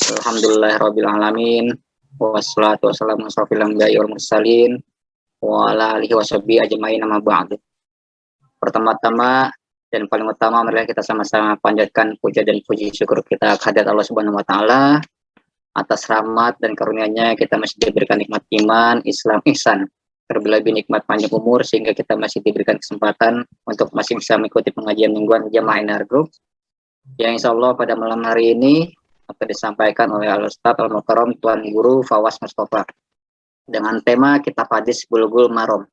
Alhamdulillahirabbil alamin. Wassalatu wassalamu ala asyrofil anbiya'i wal mursalin wa ala alihi washabihi ajmain, amma ba'du. Pertama-tama dan paling utama, marilah kita sama-sama panjatkan puja dan puji syukur kita kehadirat Allah Subhanahu wa taala atas rahmat dan karunia-Nya kita masih diberikan nikmat iman, Islam, ihsan, terlebih nikmat panjang umur sehingga kita masih diberikan kesempatan untuk masih bisa mengikuti pengajian mingguan Jamaah Inar Group yang insyaallah pada malam hari ini akan disampaikan oleh Al-Ustaz Al-Mukarram Tuan Guru Fawaz Mustafa dengan tema Kitab Hadis Bulughul Maram,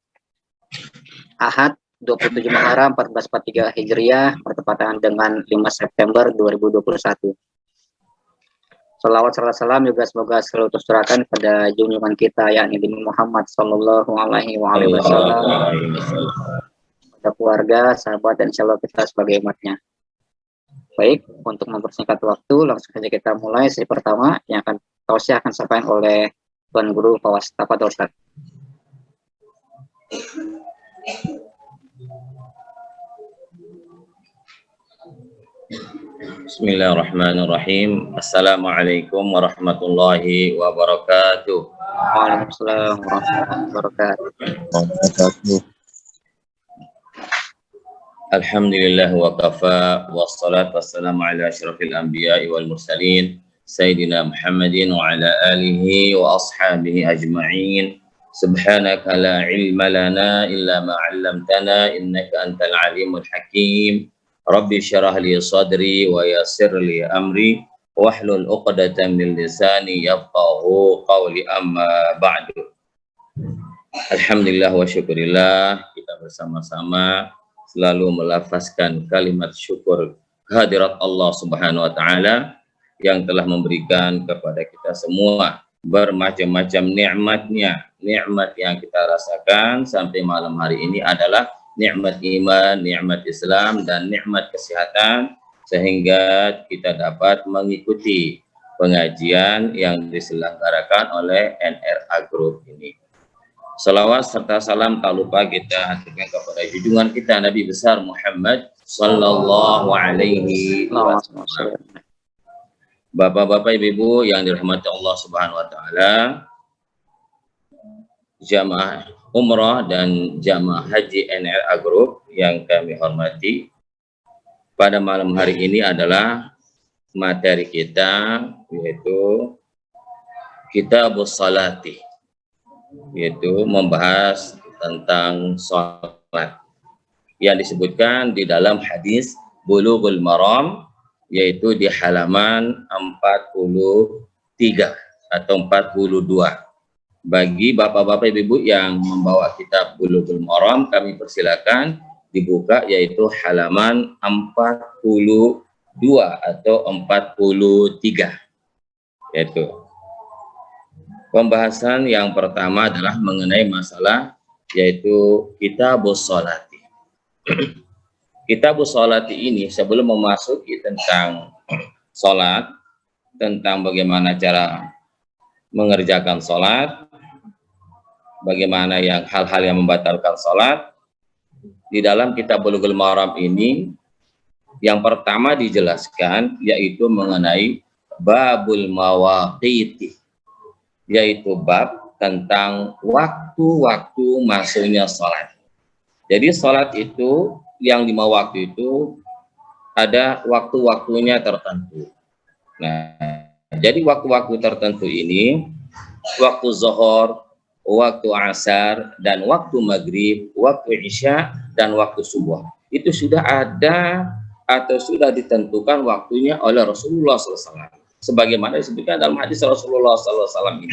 Ahad 27 Muharram 1443 Hijriah bertepatan dengan 5 September 2021. Salawat serta salam juga semoga selalu tercurahkan pada junjungan kita yakni Nabi Muhammad sallallahu alaihi wasallam, pada keluarga, sahabat, dan insyaallah kita sebagai umatnya. Baik, untuk mempersingkat waktu, langsung saja kita mulai sesi pertama yang akan tausiah akan disampaikan oleh Tuan Guru Fawaz. Tafadhol Ustaz. Bismillahirrahmanirrahim. Assalamualaikum warahmatullahi wabarakatuh. Waalaikumsalam warahmatullahi wabarakatuh. Alhamdulillah wa kafa, wassalatu wassalamu ala asyrafil anbiya'i wal mursalin Sayyidina Muhammadin wa ala alihi wa ashabihi ajma'in. Subhanaka la ilma lana illa ma 'allamtana innaka antal alimul hakim. Rabbi syrah li sadri wa yassir li amri wahlul 'uqdatam min lisani yafqahu qawli, amma ba'du. Alhamdulillah wa syukurillah, kita bersama-sama selalu melafazkan kalimat syukur kehadirat Allah Subhanahu wa taala yang telah memberikan kepada kita semua bermacam-macam nikmatnya. Nikmat yang kita rasakan sampai malam hari ini adalah nikmat iman, nikmat Islam, dan nikmat kesehatan, sehingga kita dapat mengikuti pengajian yang diselenggarakan oleh NRA Group ini. Salawat serta salam tak lupa kita haturkan kepada junjungan kita Nabi besar Muhammad sallallahu alaihi wasallam. Bapak-bapak, ibu-ibu yang dirahmati Allah Subhanahu wa taala, jamaah umrah dan jamaah haji NRA Group yang kami hormati, pada malam hari ini adalah materi kita yaitu Kitabus Salati, yaitu membahas tentang sholat yang disebutkan di dalam hadis Bulughul Maram, yaitu di halaman 43 atau 42. Bagi bapak-bapak ibu yang membawa kitab Bulughul Maram, kami persilakan dibuka, yaitu halaman 42 atau 43. Yaitu pembahasan yang pertama adalah mengenai masalah yaitu Kitabus Sholati. Kitabus Sholati ini sebelum memasuki tentang sholat, tentang bagaimana cara mengerjakan sholat, bagaimana yang hal-hal yang membatalkan sholat, di dalam kitab Bulughul Maram ini yang pertama dijelaskan yaitu mengenai babul mawaqiti, yaitu bab tentang waktu-waktu masuknya sholat. Jadi sholat itu yang 5 waktu itu ada waktu-waktunya tertentu. Nah, jadi waktu-waktu tertentu ini, waktu zuhur, waktu asar, dan waktu maghrib, waktu isya, dan waktu subuh. Itu sudah ada atau sudah ditentukan waktunya oleh Rasulullah SAW. Sebagaimana disebutkan dalam hadis Rasulullah SAW ini.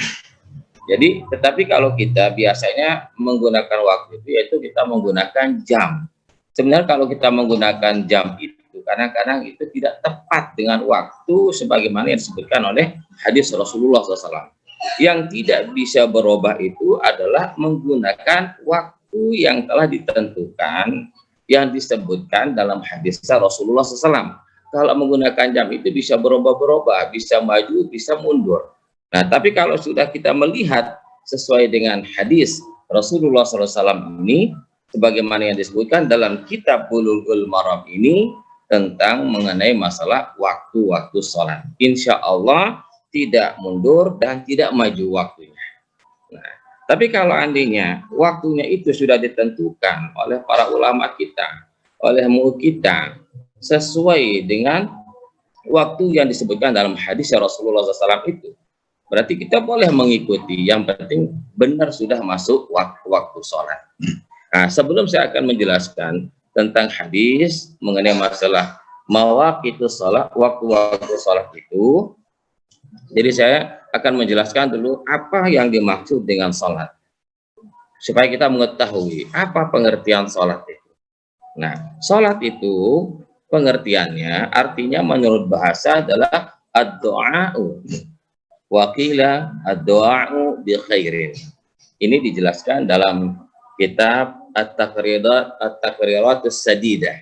Jadi, tetapi kalau kita biasanya menggunakan waktu itu, yaitu kita menggunakan jam. Sebenarnya kalau kita menggunakan jam itu, kadang-kadang itu tidak tepat dengan waktu sebagaimana yang disebutkan oleh hadis Rasulullah SAW. Yang tidak bisa berubah itu adalah menggunakan waktu yang telah ditentukan, yang disebutkan dalam hadis Rasulullah SAW. Kalau menggunakan jam itu bisa berubah-berubah, bisa maju, bisa mundur. Nah, tapi kalau sudah kita melihat sesuai dengan hadis Rasulullah SAW ini, sebagaimana yang disebutkan dalam kitab Bulughul Maram ini, tentang mengenai masalah waktu-waktu sholat. Insya Allah tidak mundur dan tidak maju waktunya. Nah, tapi kalau andainya waktunya itu sudah ditentukan oleh para ulama kita, oleh MUI kita, sesuai dengan waktu yang disebutkan dalam hadis Rasulullah SAW itu, berarti kita boleh mengikuti. Yang penting benar sudah masuk waktu sholat. Nah, sebelum saya akan menjelaskan tentang hadis mengenai masalah mawaqitus sholat, waktu-waktu sholat itu, jadi saya akan menjelaskan dulu apa yang dimaksud dengan sholat, supaya kita mengetahui apa pengertian sholat itu. Nah, sholat itu pengertiannya, artinya menurut bahasa adalah ad-du'a'u wa qila ad-du'a'u bi khairin. Ini dijelaskan dalam kitab At-Taqriratus Sadidah.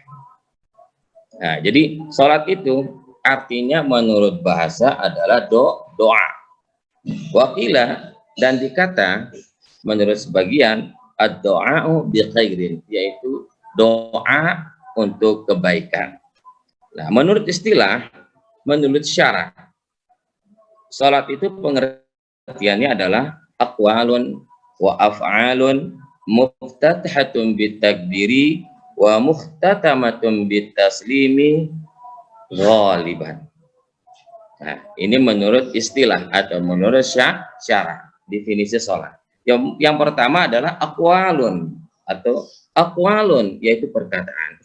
Nah, jadi sholat itu artinya menurut bahasa adalah doa. Wa qila, dan dikata menurut sebagian ad-du'a'u bi khairin, yaitu doa untuk kebaikan. Nah, menurut istilah, menurut syarah, salat itu pengertiannya adalah aqwalun wa af'alun muftatahatun bitakbiri wa muhtatamatun bitaslimi ghaliban. Nah, ini menurut istilah atau menurut syarah definisi salat. Yang pertama adalah aqwalun atau aqwalun, yaitu perkataan,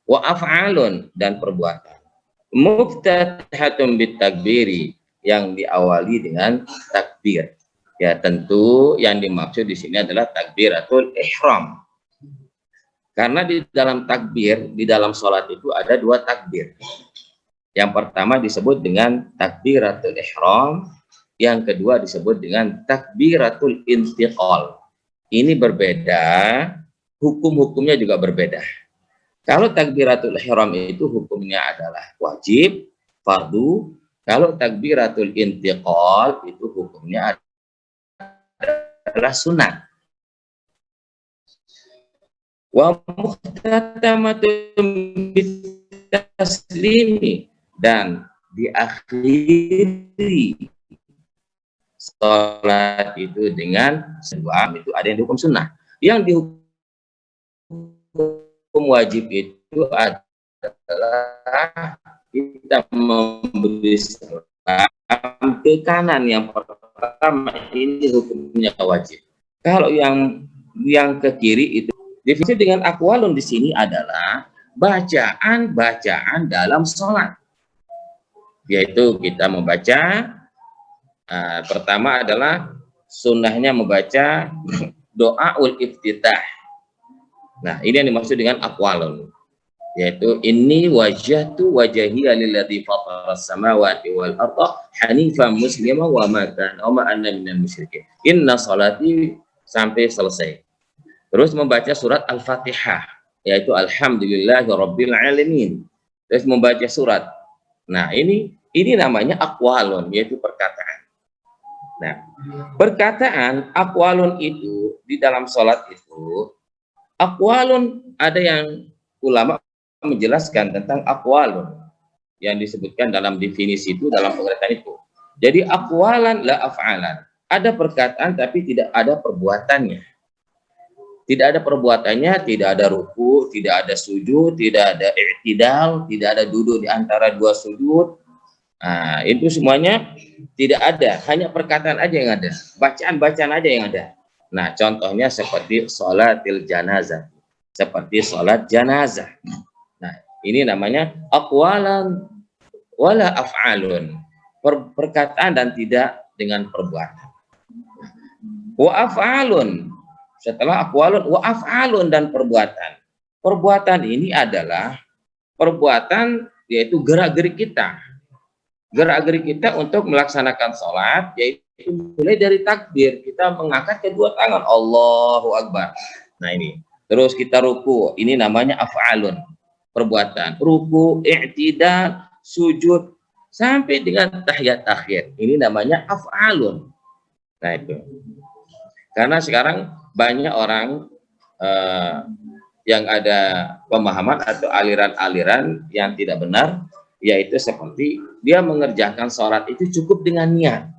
wa af'alun, dan perbuatan, muftatahatun bitakbiri, yang diawali dengan takbir. Ya, tentu yang dimaksud di sini adalah takbiratul ihram. Karena di dalam takbir, di dalam sholat itu ada dua takbir. Yang pertama disebut dengan takbiratul ihram, yang kedua disebut dengan takbiratul intiqal. Ini berbeda, hukum-hukumnya juga berbeda. Kalau takbiratul ihram itu hukumnya adalah wajib, fardu. Kalau takbiratul intiqal itu hukumnya adalah sunnah. Wa muhtatamatun bitaslimi, dan diakhiri sholat itu dengan salam, itu ada yang dihukum sunnah. Yang dihukum wajib itu adalah kita memberi salam ke kanan. Yang pertama ini hukumnya wajib. Kalau yang ke kiri itu definisi dengan aqwalun di sini adalah bacaan-bacaan dalam sholat, yaitu kita membaca. Pertama adalah sunnahnya membaca doaul iftitah. Nah, ini yang dimaksud dengan aqwalun, yaitu inni wajjahtu wajhiya lilladzi fataras samawati wal arda hanifan musliman wa ma ana minal musyrikin. Inna sholati, sampai selesai. Terus membaca surat Al-Fatihah, yaitu alhamdulillahi rabbil alamin. Terus membaca surat. Nah, ini namanya aqwalun, yaitu perkataan. Nah, perkataan aqwalun itu di dalam sholat itu, aqwalun ada yang ulama menjelaskan tentang aqwalun yang disebutkan dalam definisi itu, dalam pengertian itu. Jadi aqwalan la af'alan, ada perkataan tapi tidak ada perbuatannya. Tidak ada perbuatannya, tidak ada ruku, tidak ada sujud, tidak ada i'tidal, tidak ada duduk di antara dua sujud. Nah, itu semuanya tidak ada, hanya perkataan aja yang ada, bacaan-bacaan aja yang ada. Nah, contohnya seperti sholatil janazah, seperti sholat janazah. Nah, ini namanya aqwalan wala af'alun, perkataan dan tidak dengan perbuatan. Wa af'alun, setelah aqwalun, wa af'alun, dan perbuatan. Perbuatan ini adalah perbuatan, yaitu gerak-gerik kita. Gerak-gerik kita untuk melaksanakan sholat, yaitu mulai dari takbir, kita mengangkat kedua tangan, Allahu Akbar. Nah, ini. Terus kita ruku, ini namanya af'alun, perbuatan. Ruku, i'tidal, sujud, sampai dengan tahiyat akhir. Ini namanya af'alun. Nah, itu. Karena sekarang banyak orang yang ada pemahaman atau aliran-aliran yang tidak benar, yaitu seperti dia mengerjakan sholat itu cukup dengan niat.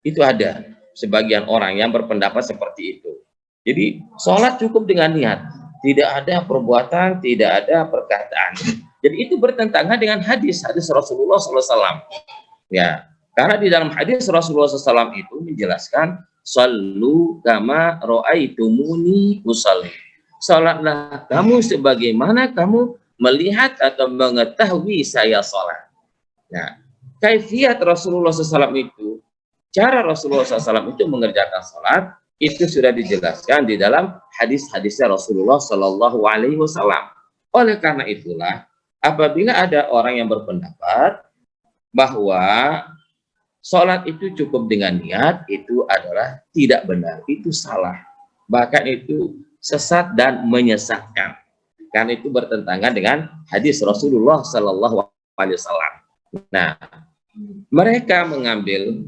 Itu ada sebagian orang yang berpendapat seperti itu. Jadi sholat cukup dengan niat, tidak ada perbuatan, tidak ada perkataan. Jadi itu bertentangan dengan hadis Rasulullah SAW. Ya, karena di dalam hadis Rasulullah SAW itu menjelaskan, "Shallu kama ra'aitumuni usalli." Salatlah kamu sebagaimana kamu melihat atau mengetahui saya salat. Nah, kaifiat Rasulullah SAW itu, cara Rasulullah SAW itu mengerjakan salat itu sudah dijelaskan di dalam hadis-hadisnya Rasulullah Shallallahu Alaihi Wasallam. Oleh karena itulah, apabila ada orang yang berpendapat bahwa sholat itu cukup dengan niat, itu adalah tidak benar, itu salah, bahkan itu sesat dan menyesatkan, karena itu bertentangan dengan hadis Rasulullah Shallallahu Alaihi Wasallam. Nah, mereka mengambil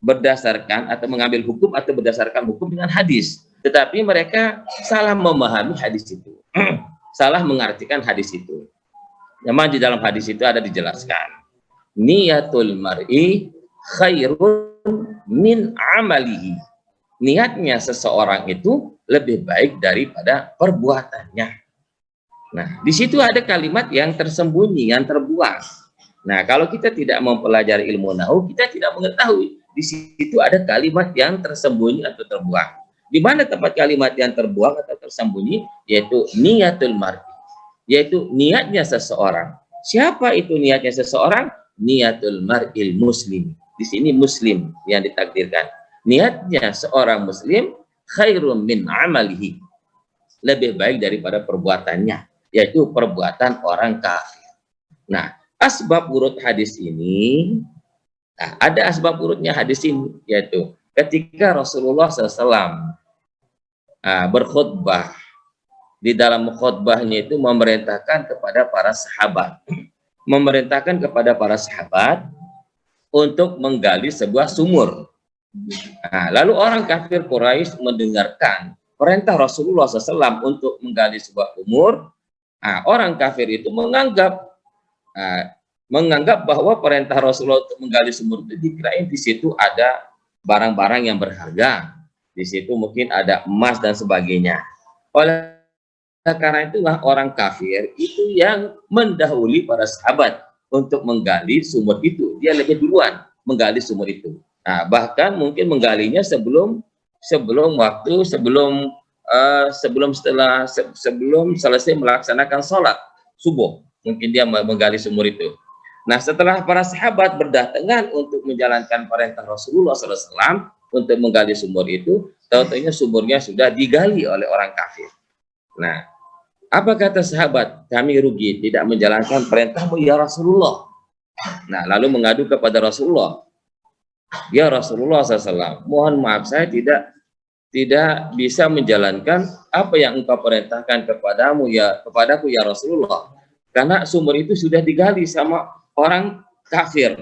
berdasarkan atau mengambil hukum atau berdasarkan hukum dengan hadis, tetapi mereka salah memahami hadis itu, salah mengartikan hadis itu. Memang di dalam hadis itu ada dijelaskan, niatul mar'i khairun min amalihi. Niatnya seseorang itu lebih baik daripada perbuatannya. Nah, di situ ada kalimat yang tersembunyi, yang terbuang. Nah, kalau kita tidak mempelajari ilmu nahwu, kita tidak mengetahui di situ ada kalimat yang tersembunyi atau terbuang. Di mana tempat kalimat yang terbuang atau tersembunyi? Yaitu niatul mar'i, yaitu niatnya seseorang. Siapa itu niatnya seseorang? Niatul mar'il muslim. Di sini muslim yang ditakdirkan. Niatnya seorang muslim khairum min amalihi, lebih baik daripada perbuatannya, yaitu perbuatan orang kafir. Nah, asbab urut hadis ini, nah, ada asbab urutnya hadis ini, yaitu ketika Rasulullah SAW berkhutbah, di dalam khutbahnya itu memerintahkan kepada para sahabat, untuk menggali sebuah sumur. Nah, lalu orang kafir Quraisy mendengarkan perintah Rasulullah SAW untuk menggali sebuah sumur. Nah, orang kafir itu menganggap bahwa perintah Rasulullah untuk menggali sumur itu dikirain di situ ada barang-barang yang berharga, di situ mungkin ada emas dan sebagainya. Oleh karena itulah orang kafir itu yang mendahului para sahabat untuk menggali sumur itu. Dia lebih duluan menggali sumur itu. Nah, bahkan mungkin menggalinya sebelum selesai melaksanakan sholat subuh. Mungkin dia menggali sumur itu. Nah, setelah para sahabat berdatangan untuk menjalankan perintah Rasulullah SAW untuk menggali sumur itu, tahu-tahunya sumurnya sudah digali oleh orang kafir. Nah, apa kata sahabat? Kami rugi tidak menjalankan perintahmu ya Rasulullah. Nah, lalu mengadu kepada Rasulullah. Ya Rasulullah SAW, mohon maaf saya tidak bisa menjalankan apa yang engkau perintahkan kepadaku ya Rasulullah. Karena sumur itu sudah digali sama orang kafir.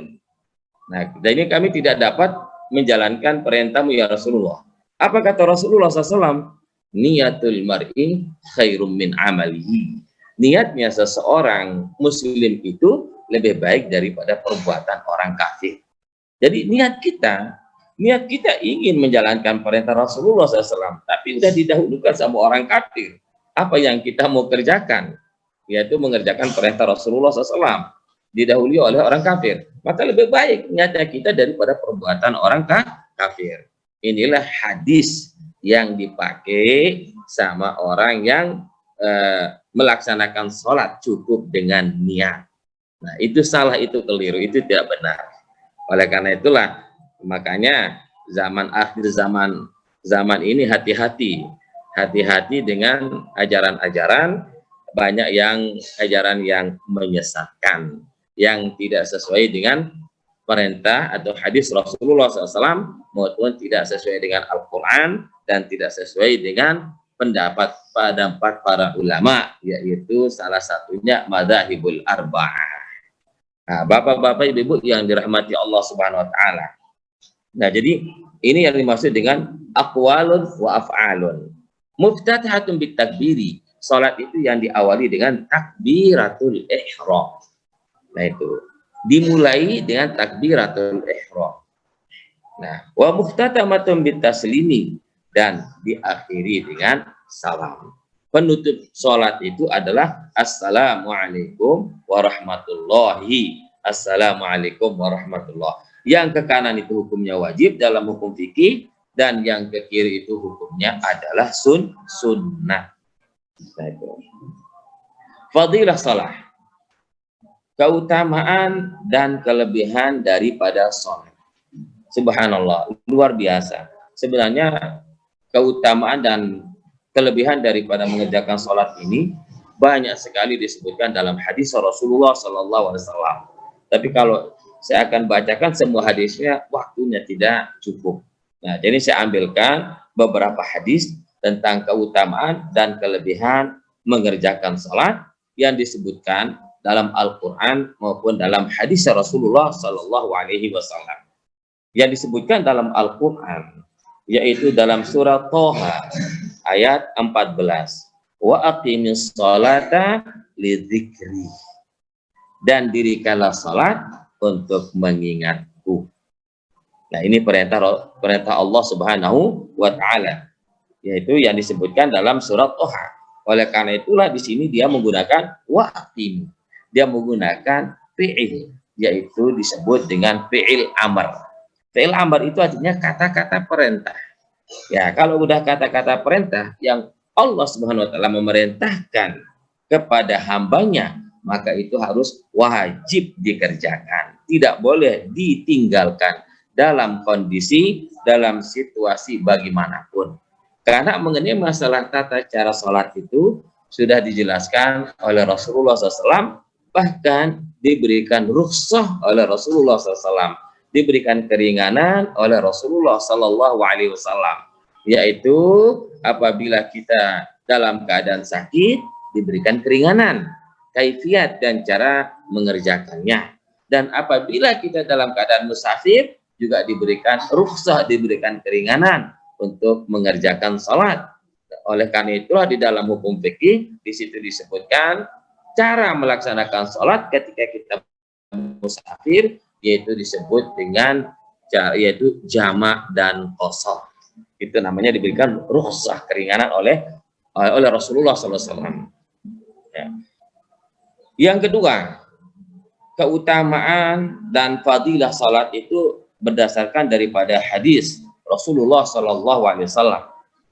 Nah, dan ini kami tidak dapat menjalankan perintahmu ya Rasulullah. Apa kata Rasulullah SAW? Niatul mar'i khairum min amalihi. Niatnya seseorang muslim itu lebih baik daripada perbuatan orang kafir. Jadi niat kita ingin menjalankan perintah Rasulullah SAW, tapi sudah didahulukan sama orang kafir. Apa yang kita mau kerjakan? Yaitu mengerjakan perintah Rasulullah SAW, didahului oleh orang kafir. Maka lebih baik niatnya kita daripada perbuatan orang kafir. Inilah hadis yang dipakai sama orang yang melaksanakan sholat cukup dengan niat. Nah, itu salah, itu keliru, itu tidak benar. Oleh karena itulah, makanya akhir zaman ini hati-hati dengan ajaran-ajaran, banyak yang ajaran yang menyesatkan, yang tidak sesuai dengan perintah atau hadis Rasulullah SAW, maupun tidak sesuai dengan Al-Quran dan tidak sesuai dengan pendapat para ulama, yaitu salah satunya madzhabul arba'ah. Nah, bapak-bapak, ibu-ibu yang dirahmati Allah Subhanahu wa taala. Nah, jadi ini yang dimaksud dengan aqwalun wa af'alun. Muftatahatun bitakbiri. Salat itu yang diawali dengan takbiratul ihram. Nah itu dimulai dengan takbiratul ihram. Nah, wa muhtatamatun bitaslimi, dan diakhiri dengan salam. Penutup sholat itu adalah assalamualaikum warahmatullahi. Assalamualaikum warahmatullah. Yang ke kanan itu hukumnya wajib dalam hukum fikih, dan yang ke kiri itu hukumnya adalah sunnah. Nah, itu. Fadilah salah, keutamaan dan kelebihan daripada sholat. Subhanallah, luar biasa. Sebenarnya keutamaan dan kelebihan daripada mengerjakan sholat ini banyak sekali disebutkan dalam hadis Rasulullah SAW. Tapi kalau saya akan bacakan semua hadisnya, waktunya tidak cukup. Nah, jadi saya ambilkan beberapa hadis tentang keutamaan dan kelebihan mengerjakan sholat yang disebutkan dalam Al-Quran maupun dalam hadis Rasulullah SAW. Yang disebutkan dalam Al-Quran, yaitu dalam surat Toha ayat 14, wa aqimis sholata lidzikri, dan dirikanlah salat untuk mengingatku. Nah, ini perintah Allah Subhanahu wa taala, yaitu yang disebutkan dalam surat Toha. Oleh karena itulah di sini dia menggunakan wa aqim, dia menggunakan fi'il, yaitu disebut dengan fi'il amr. Fi'il amr itu artinya kata-kata perintah. Ya, kalau udah kata-kata perintah yang Allah Subhanahu wa taala memerintahkan kepada hambanya, maka itu harus wajib dikerjakan. Tidak boleh ditinggalkan dalam kondisi, dalam situasi bagaimanapun. Karena mengenai masalah tata cara sholat itu sudah dijelaskan oleh Rasulullah SAW, bahkan diberikan rukhsah oleh Rasulullah SAW, diberikan keringanan oleh Rasulullah Sallallahu Alaihi Wasallam, yaitu apabila kita dalam keadaan sakit diberikan keringanan, kaifiat dan cara mengerjakannya, dan apabila kita dalam keadaan musafir juga diberikan rukhsah, diberikan keringanan untuk mengerjakan salat. Oleh karena itulah di dalam hukum fikih di situ disebutkan cara melaksanakan salat ketika kita musafir, yaitu disebut dengan yaitu jamak dan qasar. Itu namanya diberikan rukhsah, keringanan oleh Rasulullah SAW. Ya. Yang kedua, keutamaan dan fadilah salat itu berdasarkan daripada hadis Rasulullah SAW.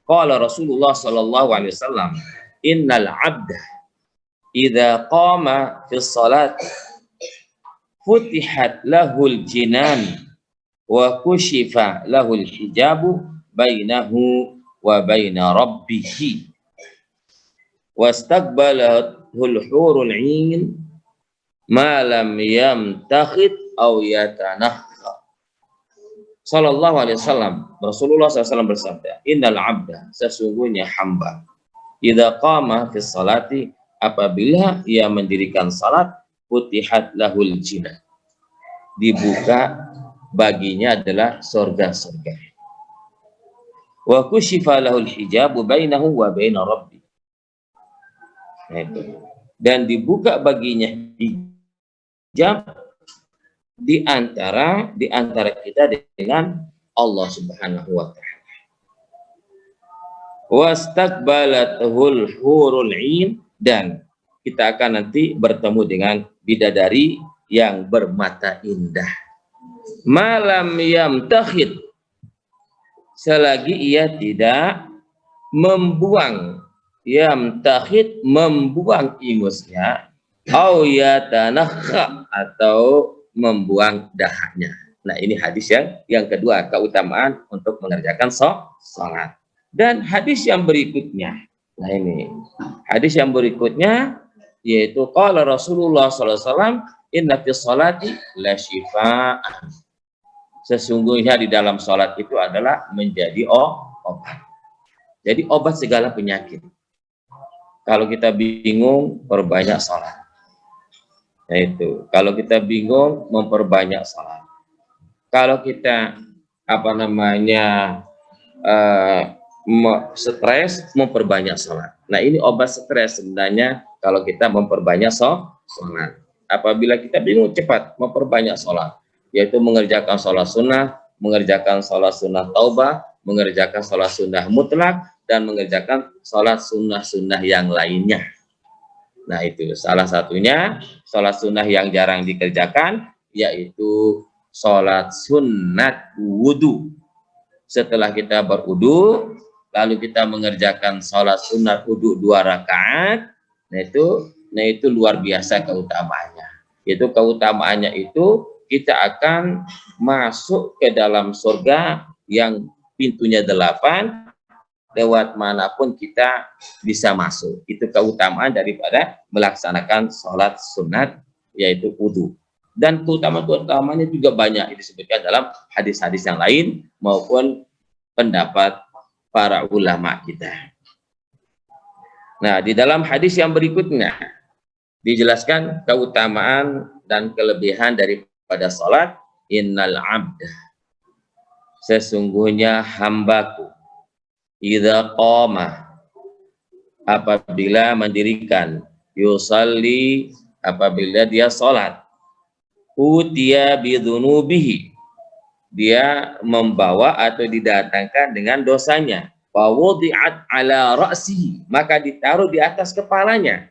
Qala Rasulullah SAW, innal abda idza qama fi salati futihat lahul jinan wa kushifa lahul hijabu bainahu wa baina rabbih wastaqbalahul hurul 'ain ma lam yamtakhid aw yatanakha. Sallallahu alaihi wasallam, Rasulullah SAW bersabda, innal abda, sesungguhnya hamba, idza qama fi salati, apabila ia mendirikan salat, futihat lahul jinan, dibuka baginya adalah surga-surga, wa kushifa lahul hijabu bainahu wa baina rabbi, dan dibuka baginya hijab di antara kita dengan Allah Subhanahu wa taala. Wastaqbalatul hurul 'ain, dan kita akan nanti bertemu dengan bidadari yang bermata indah. Malam yamtakhid, selagi ia tidak membuang, yamtakhid membuang ingusnya, au yatanakha, atau membuang dahaknya. Nah, ini hadis yang kedua, keutamaan untuk mengerjakan sholat. Dan hadis yang berikutnya, nah ini hadis yang berikutnya, yaitu qala Rasulullah SAW, inna fi sholati la shifaan, sesungguhnya di dalam sholat itu adalah menjadi obat. Jadi obat segala penyakit. Kalau kita bingung, perbanyak sholat. Nah itu, kalau kita bingung, memperbanyak salat. Kalau kita stres, memperbanyak salat. Nah, ini obat stres sebenarnya kalau kita memperbanyak salat. apabila kita bingung cepat memperbanyak sholat, yaitu mengerjakan sholat sunnah, mengerjakan sholat sunnah taubah, mengerjakan sholat sunnah mutlak, dan mengerjakan sholat sunnah-sunnah yang lainnya. Nah itu salah satunya sholat sunnah yang jarang dikerjakan, yaitu sholat sunat wudhu. Setelah kita berwudhu, lalu kita mengerjakan sholat sunat wudhu 2 rakaat, nah itu luar biasa keutamaannya. Itu keutamaannya itu kita akan masuk ke dalam surga yang pintunya 8, lewat manapun kita bisa masuk. Itu keutamaan daripada melaksanakan sholat sunat, yaitu wudhu. Dan keutamaan-keutamanya juga banyak disebutkan dalam hadis-hadis yang lain maupun pendapat para ulama kita. Nah, di dalam hadis yang berikutnya dijelaskan keutamaan dan kelebihan daripada sholat. Innal abda, sesungguhnya hambaku, idza qama, apabila mendirikan, yusalli, apabila dia sholat, utiya bidzunubihi, dia membawa atau didatangkan dengan dosanya, wa wudi'at ala ra'sihi, maka ditaruh di atas kepalanya,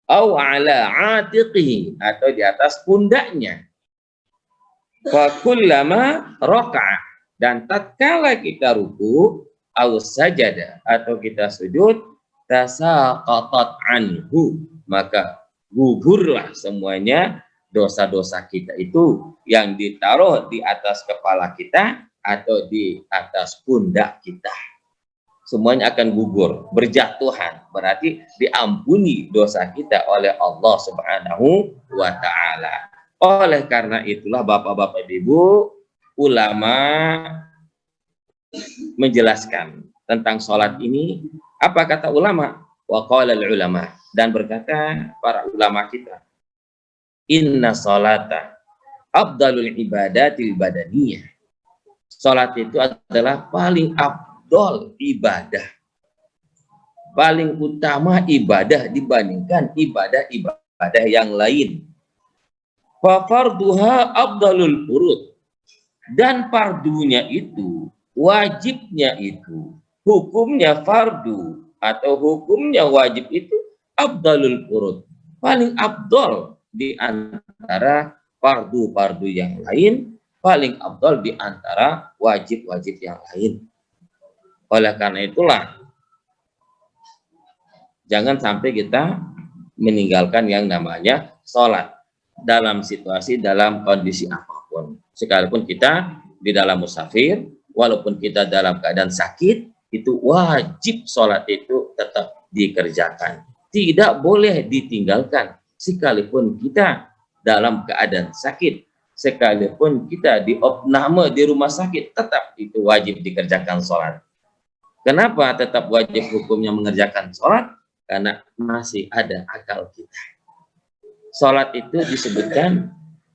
au ala atiqihi, atau di atas pundaknya. Fa kullama raka'a, dan tatkala kita ruku, au sajada, atau kita sujud, tasaqatat anhu, maka gugurlah semuanya dosa-dosa kita itu yang ditaruh di atas kepala kita atau di atas pundak kita. Semuanya akan gugur, berjatuhan, berarti diampuni dosa kita oleh Allah Subhanahu wa ta'ala. Oleh karena itulah Bapak-bapak Ibu, ulama menjelaskan tentang sholat ini. Apa kata ulama? Wa qala ulama, dan berkata para ulama kita, inna sholata afdalul ibadatil badaniyah. Sholat itu adalah paling afdal ibadah, paling utama ibadah dibandingkan ibadah-ibadah yang lain. Fa farduha afdalul furud, dan fardunya itu, wajibnya itu, hukumnya fardu atau hukumnya wajib itu afdalul furud, paling afdal di antara fardu-fardu yang lain, paling afdal di antara wajib-wajib yang lain. Oleh karena itulah jangan sampai kita meninggalkan yang namanya sholat dalam situasi, dalam kondisi apapun. Sekalipun kita di dalam musafir, walaupun kita dalam keadaan sakit, itu wajib sholat itu tetap dikerjakan. Tidak boleh ditinggalkan. Sekalipun kita dalam keadaan sakit, sekalipun kita di opname di rumah sakit, tetap itu wajib dikerjakan sholat. Kenapa tetap wajib hukumnya mengerjakan sholat? Karena masih ada akal kita. Sholat itu disebutkan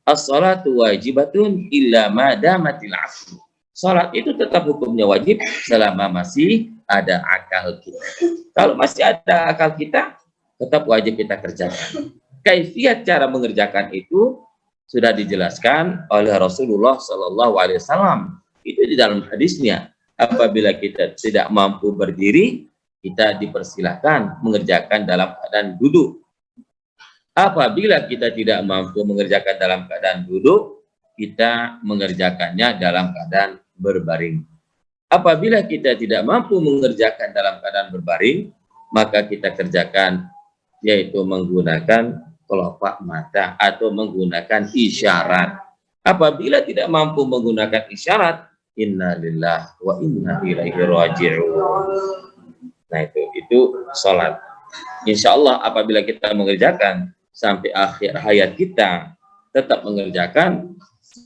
as-sholatu wajibatun illa ma damatil aql. Sholat itu tetap hukumnya wajib selama masih ada akal kita. Kalau masih ada akal kita, tetap wajib kita kerjakan. Kaifiat cara mengerjakan itu sudah dijelaskan oleh Rasulullah SAW. Itu di dalam hadisnya. Apabila kita tidak mampu berdiri, kita dipersilahkan mengerjakan dalam keadaan duduk. Apabila kita tidak mampu mengerjakan dalam keadaan duduk, kita mengerjakannya dalam keadaan berbaring. Apabila kita tidak mampu mengerjakan dalam keadaan berbaring, maka kita kerjakan yaitu menggunakan kelopak mata atau menggunakan isyarat. Apabila tidak mampu menggunakan isyarat, inna lillahi wa inna ilaihi raji'un. Nah itu sholat. Insya Allah apabila kita mengerjakan sampai akhir hayat kita tetap mengerjakan,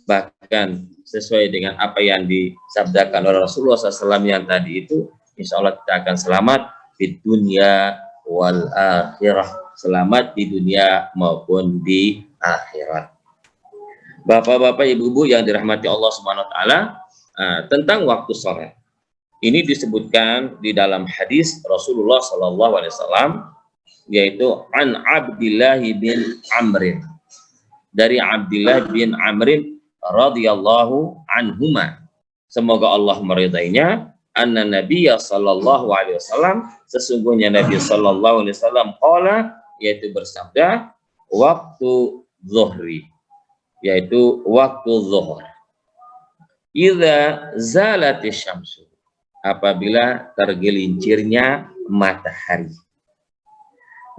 bahkan sesuai dengan apa yang disabdakan oleh Rasulullah SAW yang tadi itu, insya Allah kita akan selamat di dunia wal akhirah, selamat di dunia maupun di akhirat. Bapak-bapak, ibu-ibu yang dirahmati Allah Subhanahu wa taala, tentang waktu sholat ini disebutkan di dalam hadis Rasulullah SAW, yaitu an Abdillah bin Amrin. dari Abdullah bin Amr radhiyallahu anhuma, semoga Allah meridainya, anna Nabiyya sallallahu alaihi wasallam, sesungguhnya Nabi sallallahu alaihi wasallam qala, yaitu bersabda, waktu zuhri, yaitu waktu zuhur, idza zalatis syamsu, apabila tergelincirnya matahari.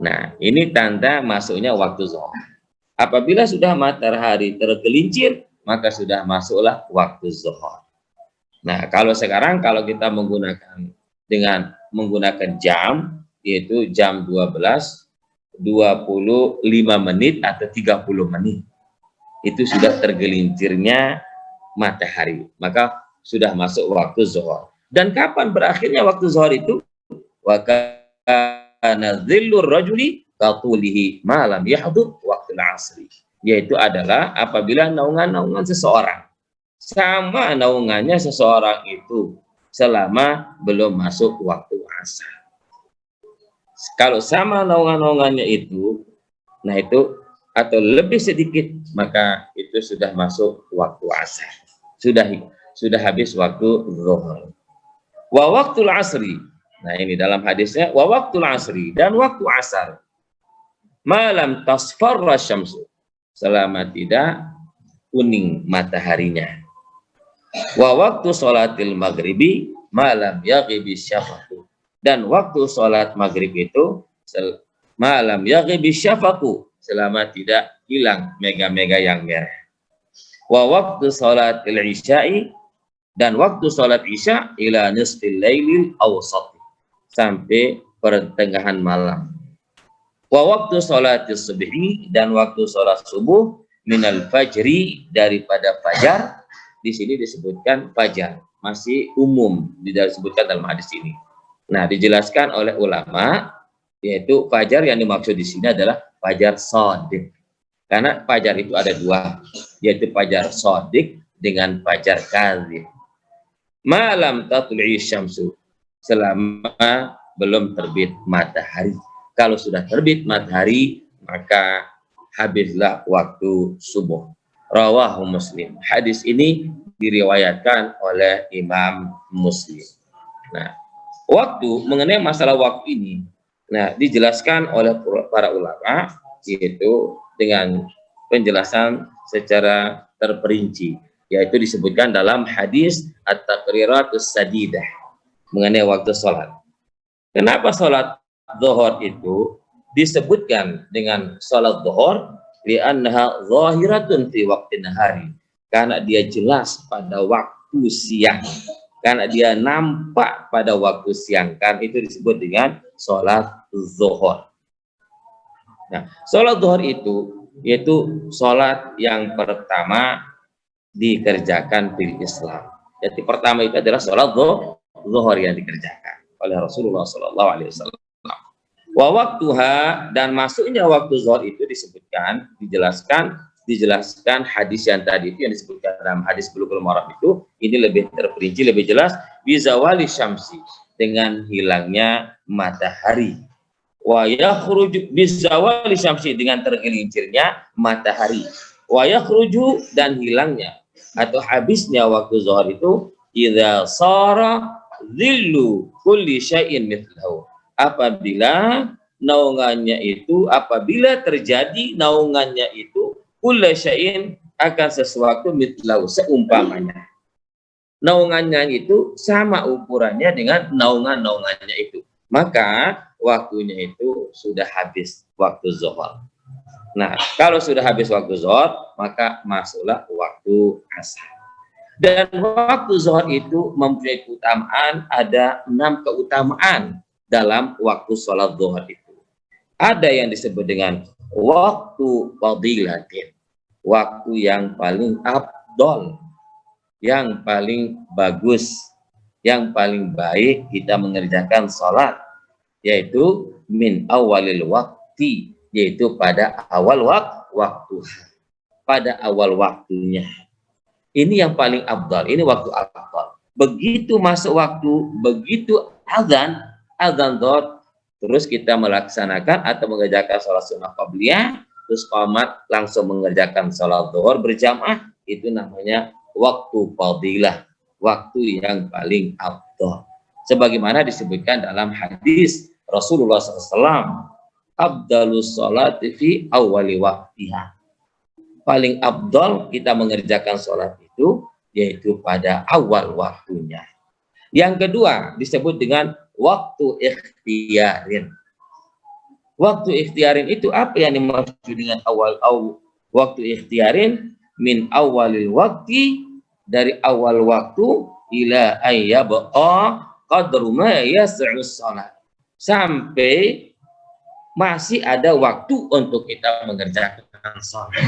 Nah, ini tanda masuknya waktu zuhur. Apabila sudah matahari tergelincir, maka sudah masuklah waktu zuhur. Nah, kalau sekarang kalau kita menggunakan jam, yaitu jam 12, 25 menit atau 30 menit, itu sudah tergelincirnya matahari, maka sudah masuk waktu zuhur. Dan kapan berakhirnya waktu zuhur itu? Wa kana dhillur rajuli katulihi malam yahdur waktu asri, yaitu adalah apabila naungan seseorang sama naungannya seseorang itu selama belum masuk waktu asar. Kalau sama naungannya itu, nah itu atau lebih sedikit, maka itu sudah masuk waktu asar, sudah habis waktu zuhur. Wa waktul asri, nah ini dalam hadisnya, wa waktul asri, dan waktu asar, malam tasfarra syamsu, selama tidak kuning mataharinya. Wa waktu sholatil maghribi malam yaghibi syafaqu, dan waktu sholat maghrib itu malam yaghibi syafaqu, selama tidak hilang mega-mega yang merah. Wa waktu sholatil isya'i, dan waktu sholat isya ila nisfil lailil awsat, sampai pertengahan malam. Wa waktu sholatis subhi, dan waktu sholat subuh minal fajri, daripada fajar. Di sini disebutkan fajar, masih umum disebutkan dalam hadis ini. Nah, dijelaskan oleh ulama, yaitu fajar yang dimaksud di sini adalah fajar shadiq. Karena fajar itu ada dua, yaitu fajar shadiq dengan fajar kadzib. Malam tatlu'i syamsu, selama belum terbit matahari. Kalau sudah terbit matahari, maka habislah waktu subuh. Rawahu Muslim. Hadis ini diriwayatkan oleh Imam Muslim. Nah, waktu, mengenai masalah waktu ini, nah dijelaskan oleh para ulama, yaitu dengan penjelasan secara terperinci, yaitu disebutkan dalam hadis at-taqriratus sadidah mengenai waktu sholat. Kenapa sholat zuhur itu disebutkan dengan sholat zuhur? Li'annaha zahiratun fi waqtin nahari, karena dia jelas pada waktu siang, karena dia nampak pada waktu siang, kan itu disebut dengan sholat zuhur. Nah, sholat zuhur itu yaitu sholat yang pertama dikerjakan di Islam. Jadi pertama itu adalah sholat zuhur yang dikerjakan oleh Rasulullah SAW. Wa waktuha, dan masuknya waktu zuhur itu disebutkan, dijelaskan hadis yang tadi itu yang disebutkan dalam hadis Bulughul Maram itu, ini lebih terperinci, lebih jelas, bizawali syamsi, dengan hilangnya matahari. Wa yakhruju bizawali syamsi, dengan tergelincirnya matahari. Wa yakhruju, dan hilangnya atau habisnya waktu zuhur itu, idza sara dhillu kulli syai'in mithlahu, apabila naungannya itu, apabila terjadi naungannya itu, kulli syai'in, akan sesuatu mithlahu, seumpamanya. Naungannya itu sama ukurannya dengan naungannya itu, maka waktunya itu sudah habis waktu zuhur. Nah, kalau sudah habis waktu zuhur, maka masuklah waktu asar. Dan waktu zuhur itu mempunyai keutamaan, ada 6 keutamaan dalam waktu sholat zuhur itu. Ada yang disebut dengan waktu fadilatin, waktu yang paling afdol, yang paling bagus, yang paling baik kita mengerjakan sholat, yaitu min awalil wakti, yaitu pada awal waktu, pada awal waktunya. Ini yang paling afdal, ini waktu afdal. Begitu masuk waktu, begitu azan zuhur, terus kita melaksanakan atau mengerjakan sholat sunnah qabliyah, terus qomat langsung mengerjakan sholat zuhur berjamaah, itu namanya waktu fadilah, waktu yang paling afdal. Sebagaimana disebutkan dalam hadis Rasulullah SAW, afdalus sholati fi awwali waktiha. Paling afdal kita mengerjakan sholat itu yaitu pada awal waktunya. Yang kedua disebut dengan waktu ikhtiarin. Waktu ikhtiarin itu apa yang dimaksud dengan waktu ikhtiarin? Min awalil waktu, dari awal waktu, ila ayyabqa qadru ma yas'us salat, sampai masih ada waktu untuk kita mengerjakan salat,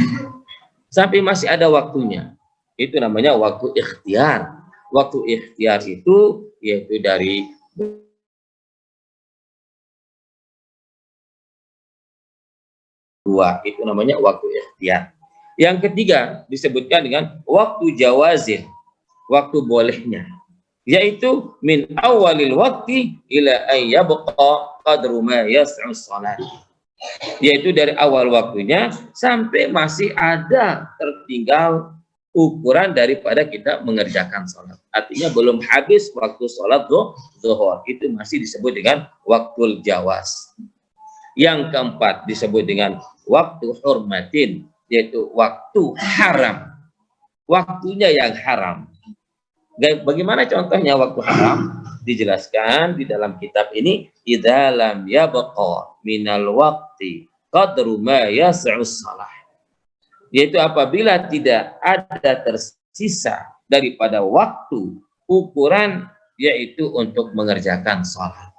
sampai masih ada waktunya. Itu namanya waktu ikhtiar. Waktu ikhtiar itu yaitu dari dua, itu namanya waktu ikhtiar. Yang ketiga disebutkan dengan waktu jawazin, waktu bolehnya, yaitu min awalil waktu ila ayyabqa qadru ma yas'us salat, yaitu dari awal waktunya sampai masih ada tertinggal ukuran daripada kita mengerjakan sholat. Artinya belum habis waktu sholat zuhur, itu masih disebut dengan waktu jawaz. Yang keempat disebut dengan waktu hurmatin, yaitu waktu haram, waktunya yang haram. Bagaimana contohnya waktu haram? Dijelaskan di dalam kitab ini, idza lam yabqa minal waqti qadru ma yas'us salah, yaitu apabila tidak ada tersisa daripada waktu ukuran yaitu untuk mengerjakan sholat.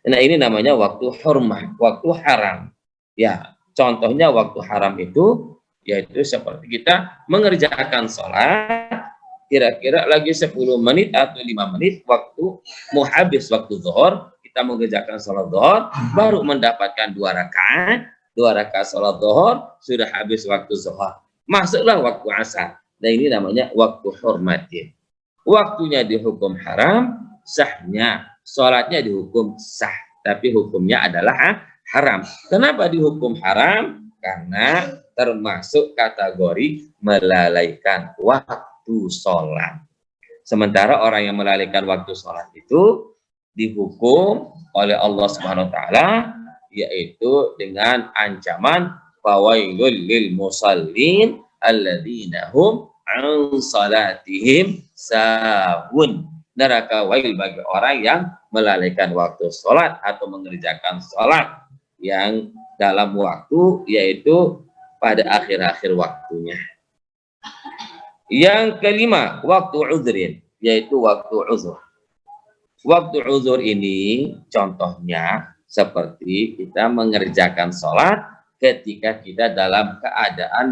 Nah, ini namanya waktu hurmah, waktu haram. Ya, contohnya waktu haram itu yaitu seperti kita mengerjakan sholat, kira-kira lagi 10 menit atau 5 menit waktu mau habis waktu zuhur, kita mengerjakan sholat zuhur, baru mendapatkan 2 rakaat sholat zuhur, sudah habis waktu zuhur, masuklah waktu asar. Nah, ini namanya waktu hurmatin. Waktunya dihukum haram, sahnya sholatnya dihukum sah, tapi hukumnya adalah haram. Kenapa dihukum haram? Karena termasuk kategori melalaikan waktu sholat. Sementara orang yang melalaikan waktu sholat itu dihukum oleh Allah Subhanahu wa taala yaitu dengan ancaman fawailul lil musallin alladzina hum an salatihim sahun. Neraka wail bagi orang yang melalaikan waktu sholat atau mengerjakan sholat yang dalam waktu yaitu pada akhir-akhir waktunya. Yang kelima, waktu uzrin, yaitu waktu uzur. Waktu uzur ini contohnya seperti kita mengerjakan sholat ketika kita dalam keadaan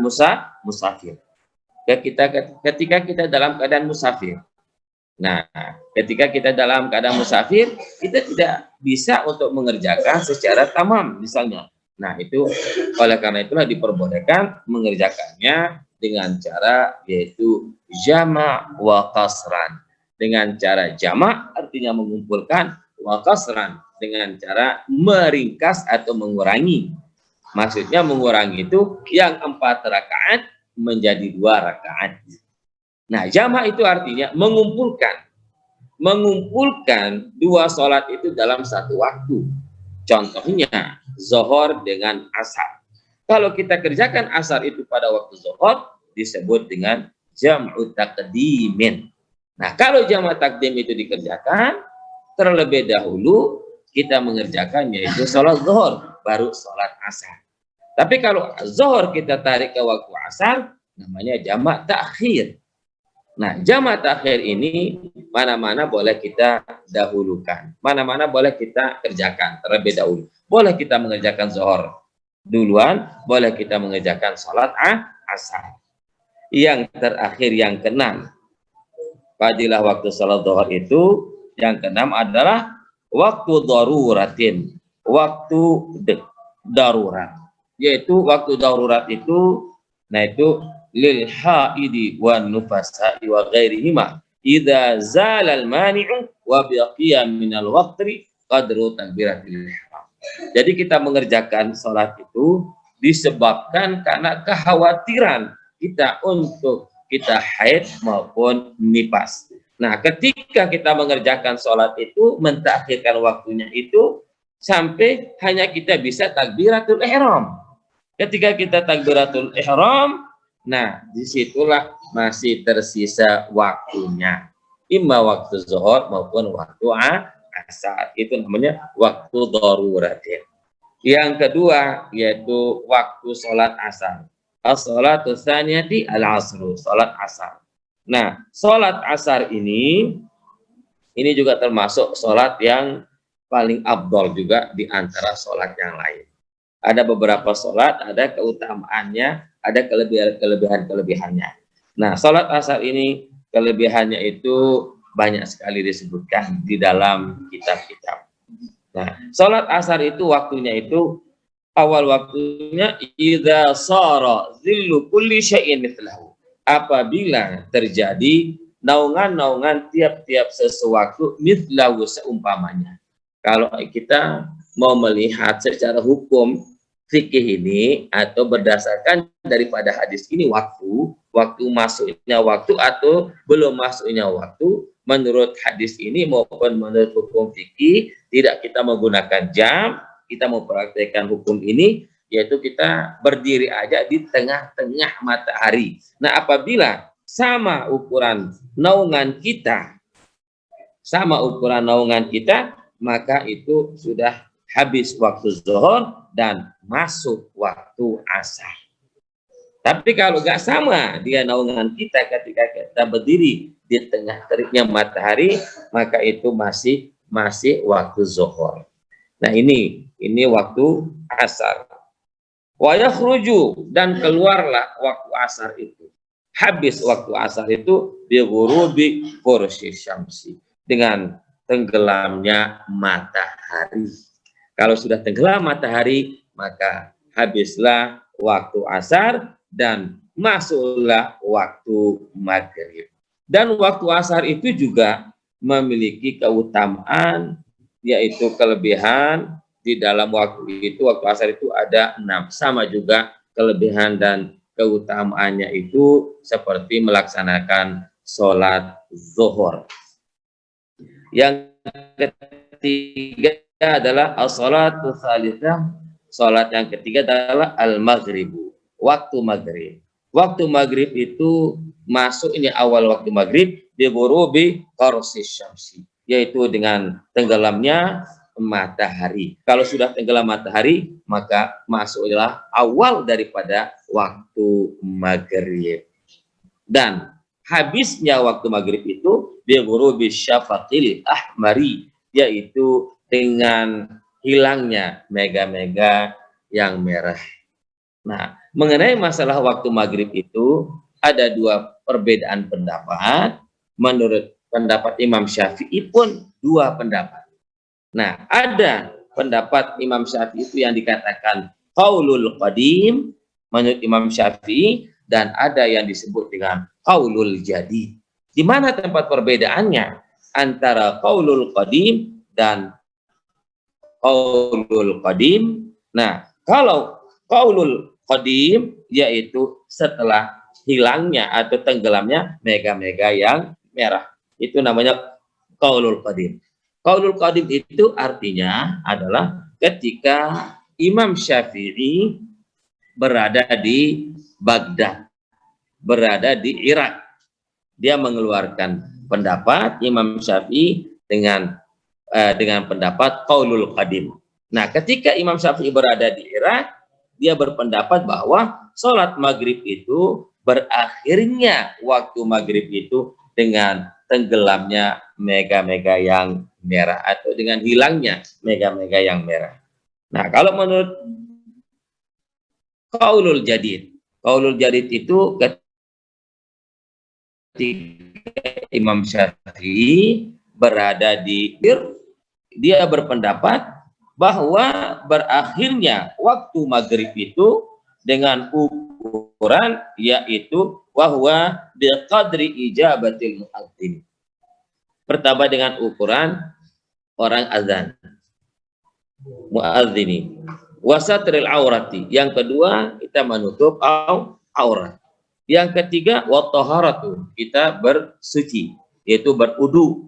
musafir. Ketika kita dalam keadaan musafir. Nah, ketika kita dalam keadaan musafir, kita tidak bisa untuk mengerjakan secara tamam misalnya. Nah, itu oleh karena itulah diperbolehkan mengerjakannya dengan cara yaitu jama' wa qasran. Dengan cara jama' artinya mengumpulkan, wa qasran dengan cara meringkas atau mengurangi. Maksudnya mengurangi itu yang 4 rakaat menjadi 2 rakaat. Nah, jama' itu artinya mengumpulkan 2 sholat itu dalam satu waktu. Contohnya zuhur dengan asar. Kalau kita kerjakan asar itu pada waktu zuhur disebut dengan jam'u taqdimin. Nah, kalau jamak takdim itu dikerjakan, terlebih dahulu kita mengerjakan yaitu sholat zuhur, baru sholat asar. Tapi kalau zuhur kita tarik ke waktu asar, namanya jamak takhir. Nah, jamak takhir ini mana-mana boleh kita dahulukan, mana-mana boleh kita kerjakan terlebih dahulu. Boleh kita mengerjakan zuhur duluan, boleh kita mengerjakan sholat asar. Yang terakhir, yang keenam, fadilah waktu sholat zuhur itu yang keenam adalah waktu daruratin, waktu darurat. Yaitu waktu darurat itu, nah itu lil haidi wan nufasa'i wa ghairihima idza zala al mani'u wa baqiya min al waqti qadru takbiratil ihram. Jadi kita mengerjakan sholat itu disebabkan karena kekhawatiran kita untuk kita haid maupun nifas. Nah, ketika kita mengerjakan sholat itu, mentakhirkan waktunya itu sampai hanya kita bisa takbiratul ihram. Ketika kita takbiratul ihram, nah disitulah masih tersisa waktunya. Imma waktu zuhur maupun waktu asar. Itu namanya waktu daruratin. Yang kedua yaitu waktu sholat asar. As-sholatu tsaniyati al-asru, sholat asar. Nah, sholat asar ini juga termasuk sholat yang paling abdol juga di antara sholat yang lain. Ada beberapa sholat, ada keutamaannya, ada kelebihannya. Nah, sholat asar ini kelebihannya itu banyak sekali disebutkan di dalam kitab-kitab. Nah, sholat asar itu waktunya itu awal waktunya idza shara zillu kulli syai'in mithlahu. Apabila terjadi naungan-naungan tiap-tiap sesuatu mithlahu seumpamanya. Kalau kita mau melihat secara hukum fikih ini atau berdasarkan daripada hadis ini waktu masuknya waktu atau belum masuknya waktu, menurut hadis ini maupun menurut hukum fikih tidak kita menggunakan jam, kita mempraktekkan hukum ini yaitu kita berdiri aja di tengah-tengah matahari. Nah, apabila sama ukuran naungan kita, maka itu sudah habis waktu zuhur dan masuk waktu asar. Tapi kalau nggak sama dia naungan kita ketika kita berdiri di tengah teriknya matahari, maka itu masih waktu zuhur. Nah, ini waktu asar. Wa yakhruju, dan keluarlah waktu asar itu. Habis waktu asar itu bi ghurubi fursi syamsi, dengan tenggelamnya matahari. Kalau sudah tenggelam matahari, maka habislah waktu asar dan masuklah waktu maghrib. Dan waktu asar itu juga memiliki keutamaan, yaitu kelebihan. Di dalam waktu asar itu ada 6. Sama juga kelebihan dan keutamaannya itu seperti melaksanakan sholat zuhur. Yang ketiga adalah as-shalatu tsalitsah. Salat yang ketiga adalah al-maghribu, waktu maghrib. Waktu maghrib itu masuknya awal waktu maghrib bi ghurubi qarsi syamsi, yaitu dengan tenggelamnya matahari. Kalau sudah tenggelam matahari, maka masuklah awal daripada waktu maghrib. Dan habisnya waktu maghrib itu bi ghurubi syafaqil ahmari, yaitu dengan hilangnya mega-mega yang merah. Nah, mengenai masalah waktu maghrib itu ada 2 perbedaan pendapat. Menurut pendapat Imam Syafi'i pun 2 pendapat. Nah, ada pendapat Imam Syafi'i itu yang dikatakan qaulul qadim menurut Imam Syafi'i, dan ada yang disebut dengan qaulul jadid. Di mana tempat perbedaannya antara qaulul qadim dan qaulul qadim? Nah, kalau qaulul qadim yaitu setelah hilangnya atau tenggelamnya mega-mega yang merah, itu namanya qaulul qadim. Qaulul qadim itu artinya adalah ketika Imam Syafi'i berada di Baghdad, berada di Irak, dia mengeluarkan pendapat Imam Syafi'i dengan pendapat qaulul qadim. Nah, ketika Imam Syafi'i berada di Irak, dia berpendapat bahwa sholat maghrib itu berakhirnya waktu maghrib itu dengan tenggelamnya mega-mega yang merah atau dengan hilangnya mega-mega yang merah. Nah, kalau menurut qaulul jadid itu ketika Imam Syafi'i berada di dia berpendapat bahwa berakhirnya waktu maghrib itu dengan ukuran yaitu bahwa biqadri ijabatil muadzin. Pertama dengan ukuran orang azan, muadzini. wasatril aurati. Yang kedua, kita menutup aurat. Yang ketiga, wattaharatu, kita bersuci, yaitu berudu.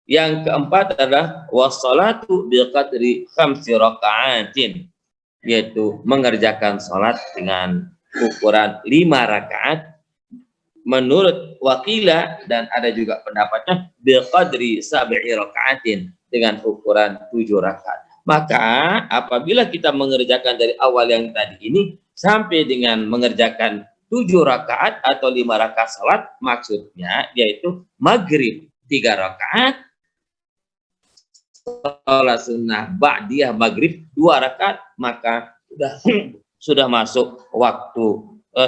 Yang keempat adalah wassalatu biqadri khamsi raka'atin, yaitu mengerjakan salat dengan ukuran 5 rakaat menurut wakila, dan ada juga pendapatnya biqadri sab'i raka'atin, dengan ukuran 7 rakaat. Maka apabila kita mengerjakan dari awal yang tadi ini sampai dengan mengerjakan 7 rakaat atau 5 rakaat salat, maksudnya yaitu maghrib 3 rakaat, salat sunnah ba'diyah maghrib 2 rakaat, maka sudah masuk waktu,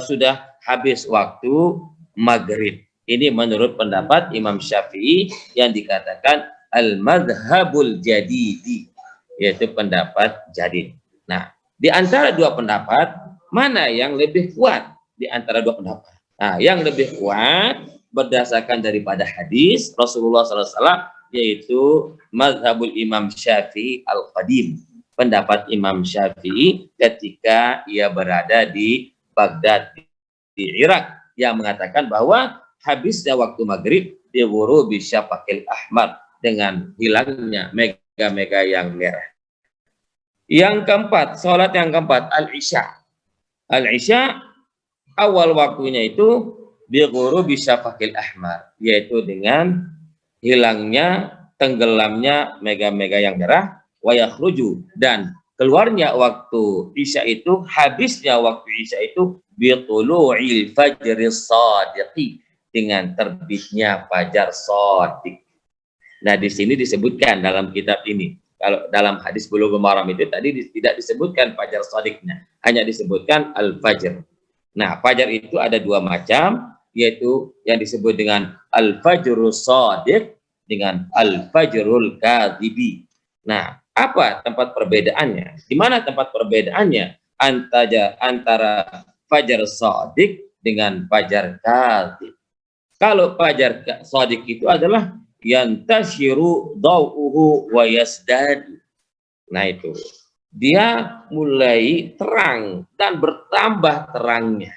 sudah habis waktu maghrib. Ini menurut pendapat Imam Syafi'i yang dikatakan al-madhabul jadidi, yaitu pendapat jadid. Nah, di antara dua pendapat, mana yang lebih kuat di antara dua pendapat? Nah, yang lebih kuat berdasarkan daripada hadis Rasulullah SAW, yaitu mazhabul Imam Syafi'i al-Qadim, pendapat Imam Syafi'i ketika ia berada di Baghdad, di Irak, yang mengatakan bahwa habisnya waktu maghrib diwuru bisyafaqil ahmar, dengan hilangnya mega-mega yang merah. Yang keempat, sholat yang keempat, al-isya. Al-isya awal waktunya itu biwuru bisyafaqil ahmar, yaitu dengan hilangnya, tenggelamnya mega-mega yang merah, wa yakhruju, dan keluarnya waktu isya itu, habisnya waktu isya itu bitulu'il fajris shadiqi, dengan terbitnya fajar shadiq. Nah, di sini disebutkan dalam kitab ini. Kalau dalam hadis Bulughul Maram itu tadi tidak disebutkan fajar shadiqnya, hanya disebutkan al-fajr. Nah, fajar itu ada dua macam, yaitu yang disebut dengan al-fajrus shadiq dengan al-fajrul kadhibi. Nah, apa tempat perbedaannya? Di mana tempat perbedaannya antara fajar shadiq dengan fajar kadhib? Kalau fajar shadiq itu adalah yantashiru dawuhu wa yasdadu. Nah, itu dia mulai terang dan bertambah terangnya.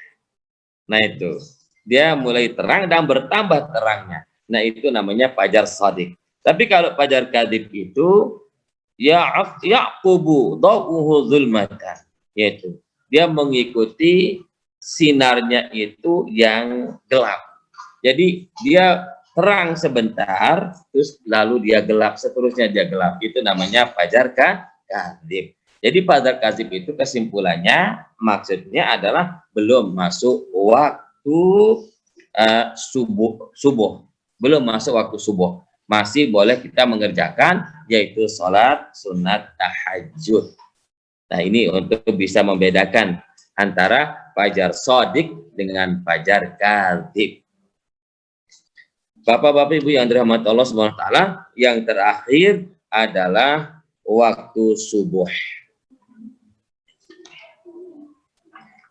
Nah, itu dia mulai terang dan bertambah terangnya. Nah, itu namanya fajar shadiq. Tapi kalau fajar kadhib itu yaqubu dawuhu zulmatan, yaitu dia mengikuti sinarnya itu yang gelap. Jadi dia terang sebentar, terus lalu dia gelap, seterusnya dia gelap. Itu namanya fajar kadhib. Jadi fajar kadhib itu kesimpulannya, maksudnya adalah belum masuk waktu subuh. Belum masuk waktu subuh. Masih boleh kita mengerjakan, yaitu sholat sunat tahajud. Nah, ini untuk bisa membedakan antara fajar shadiq dengan fajar kadhib. Bapak-bapak Ibu yang dirahmati Allah Subhanahu wa taala, yang terakhir adalah waktu subuh.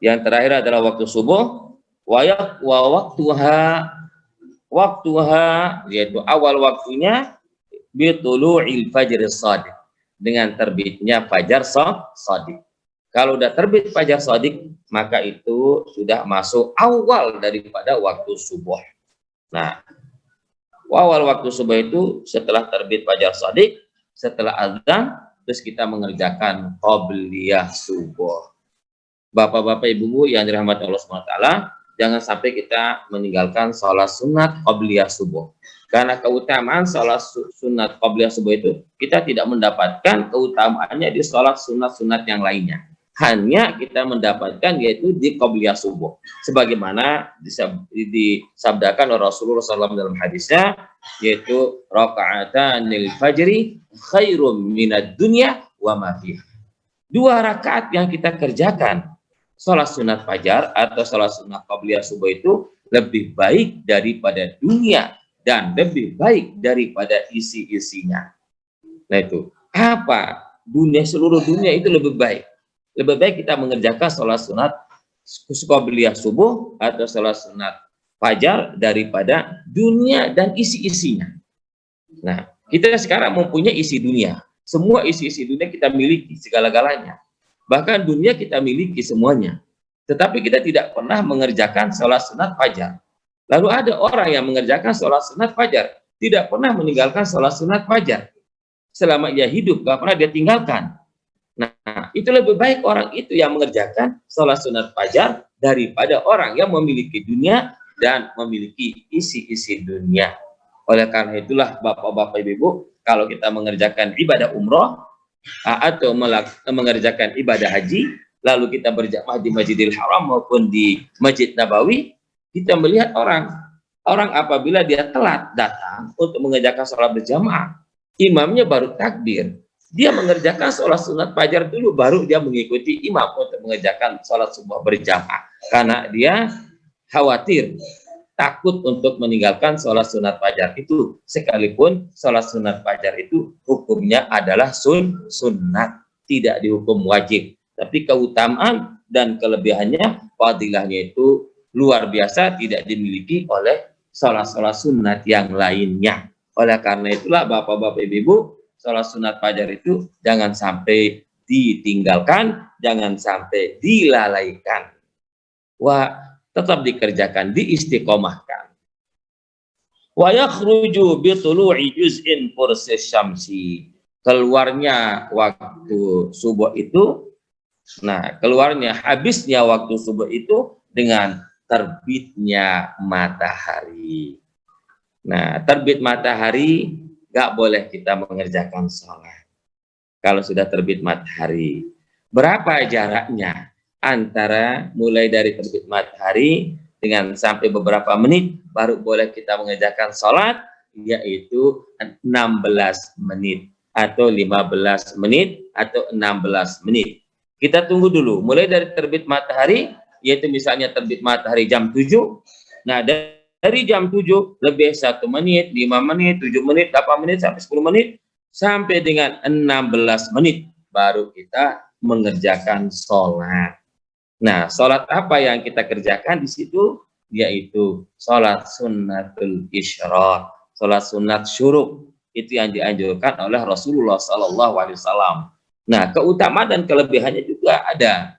Yang terakhir adalah waktu subuh, waktuha, yaitu awal waktunya bitulu'il fajris shadiq, dengan terbitnya fajar shadiq. Kalau udah terbit fajar shadiq, maka itu sudah masuk awal daripada waktu subuh. Nah, awal waktu subuh itu setelah terbit fajar shadiq, setelah azan, terus kita mengerjakan qobliyah subuh. Bapak-bapak ibu-ibu yang dirahmati Allah SWT, jangan sampai kita meninggalkan sholat sunat qobliyah subuh. Karena keutamaan sholat sunat qobliyah subuh itu, kita tidak mendapatkan keutamaannya di sholat sunat-sunat yang lainnya. Hanya kita mendapatkan yaitu di qobliyah subuh. Sebagaimana disabdakan oleh Rasulullah SAW dalam hadisnya, yaitu raka'atanil fajri khairum minad dunya wa ma fiha. 2 rakaat yang kita kerjakan sholat sunat fajar atau sholat sunat qobliyah subuh itu lebih baik daripada dunia dan lebih baik daripada isi-isinya. Nah, itu apa? Seluruh dunia itu lebih baik. Lebih baik kita mengerjakan sholat sunat qobliyah subuh atau sholat sunat fajar daripada dunia dan isi-isinya. Nah, kita sekarang mempunyai isi dunia. Semua isi-isi dunia kita miliki, segala-galanya. Bahkan dunia kita miliki semuanya. Tetapi kita tidak pernah mengerjakan sholat sunat fajar. Lalu ada orang yang mengerjakan sholat sunat fajar, tidak pernah meninggalkan sholat sunat fajar. Selama ia hidup, gak pernah dia tinggalkan. Nah, itu lebih baik orang itu yang mengerjakan sholat sunat fajar daripada orang yang memiliki dunia dan memiliki isi-isi dunia. Oleh karena itulah Bapak-bapak Ibu, kalau kita mengerjakan ibadah umroh atau mengerjakan ibadah haji, lalu kita berjamaah di Masjidil Haram maupun di Masjid Nabawi, kita melihat orang apabila dia telat datang untuk mengerjakan sholat berjamaah, imamnya baru takbir, dia mengerjakan sholat sunat fajar dulu, baru dia mengikuti imam untuk mengerjakan sholat subuh berjamaah, karena dia khawatir, takut untuk meninggalkan sholat sunat fajar itu, sekalipun sholat sunat fajar itu hukumnya adalah sunnat, tidak dihukum wajib, tapi keutamaan dan kelebihannya, fadilahnya itu luar biasa, tidak dimiliki oleh sholat-sholat sunat yang lainnya. Oleh karena itulah Bapak-bapak Ibu, sholat sunat fajar itu jangan sampai ditinggalkan, jangan sampai dilalaikan. Wah, tetap dikerjakan, diistiqomahkan. Wa yakhruju bi tulu'i juz'in fursis syamsi. Keluarnya waktu subuh itu, nah keluarnya habisnya waktu subuh itu dengan terbitnya matahari. Nah, terbit matahari gak boleh kita mengerjakan sholat kalau sudah terbit matahari. Berapa jaraknya antara mulai dari terbit matahari dengan sampai beberapa menit baru boleh kita mengerjakan sholat, yaitu 16 menit atau 15 menit atau 16 menit. Kita tunggu dulu, mulai dari terbit matahari, yaitu misalnya terbit matahari jam 7, nah dari jam 7 lebih 1 menit, 5 menit, 7 menit, 8 menit, sampai 10 menit, sampai dengan 16 menit, baru kita mengerjakan sholat. Nah, sholat apa yang kita kerjakan di situ? Yaitu sholat sunnatul isyraq, sholat sunat syuruk. Itu yang dianjurkan oleh Rasulullah SAW. Nah, keutamaan dan kelebihannya juga ada.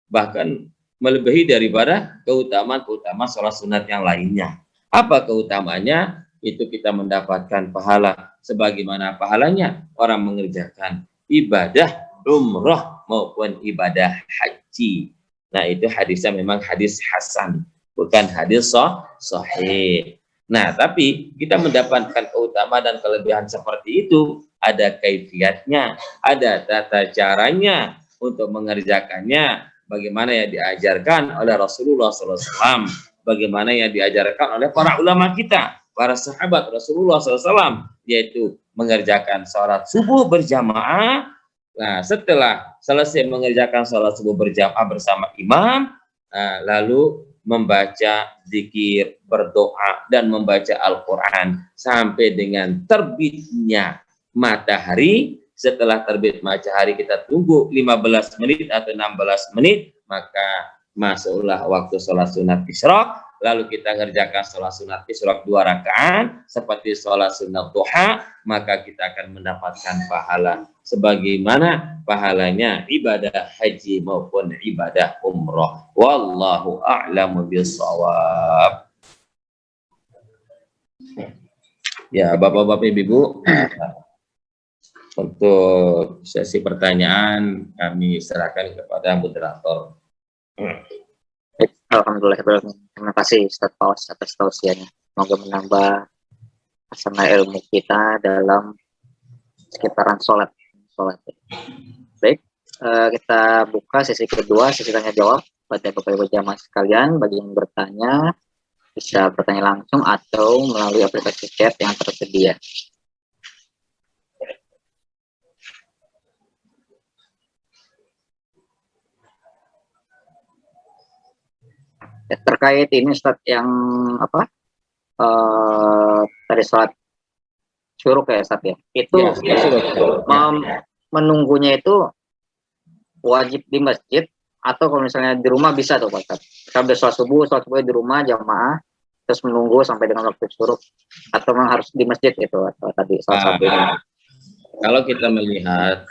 Bahkan melebihi daripada keutamaan sholat sunat yang lainnya. Apa keutamaannya? Itu kita mendapatkan pahala sebagaimana pahalanya orang mengerjakan ibadah umrah maupun ibadah haji. Nah, itu hadisnya memang hadis hasan, bukan hadis sahih. Nah, tapi kita mendapatkan keutamaan dan kelebihan seperti itu, ada kaifiatnya, ada tata caranya untuk mengerjakannya, bagaimana yang diajarkan oleh Rasulullah SAW, bagaimana yang diajarkan oleh para ulama kita, para sahabat Rasulullah SAW, yaitu mengerjakan sholat subuh berjamaah. Nah, setelah selesai mengerjakan sholat subuh berjamaah bersama imam, lalu membaca zikir, berdoa, dan membaca Al-Quran sampai dengan terbitnya matahari. Setelah terbit matahari kita tunggu 15 menit atau 16 menit, maka masuklah waktu sholat sunat isyraq. Lalu kita ngerjakan sholat sunat isyraq 2 rakaat seperti sholat sunat duha, maka kita akan mendapatkan pahala sebagaimana pahalanya ibadah haji maupun ibadah umroh. Wallahu a'lamu bishawab. Ya, Bapak-bapak Ibu, untuk sesi pertanyaan kami serahkan kepada moderator. Alhamdulillah, terima kasih Ustaz Paus atas tausiahnya. Semoga menambah hasanah ilmu kita dalam sekitaran sholat. Baik, kita buka sesi kedua, sesi tanya jawab. Buat Bapak Ibu jamaah sekalian, bagi yang bertanya bisa bertanya langsung atau melalui aplikasi chat yang tersedia. Terkait ini Ustaz yang apa tadi sholat syuruk ya Ustaz ya, itu menunggunya itu wajib di masjid atau kalau misalnya di rumah bisa tuh Pak Ustaz? Kita udah sholat subuh di rumah jamaah terus menunggu sampai dengan waktu syuruk, atau memang harus di masjid itu atau tadi salah satunya? Kalau kita melihat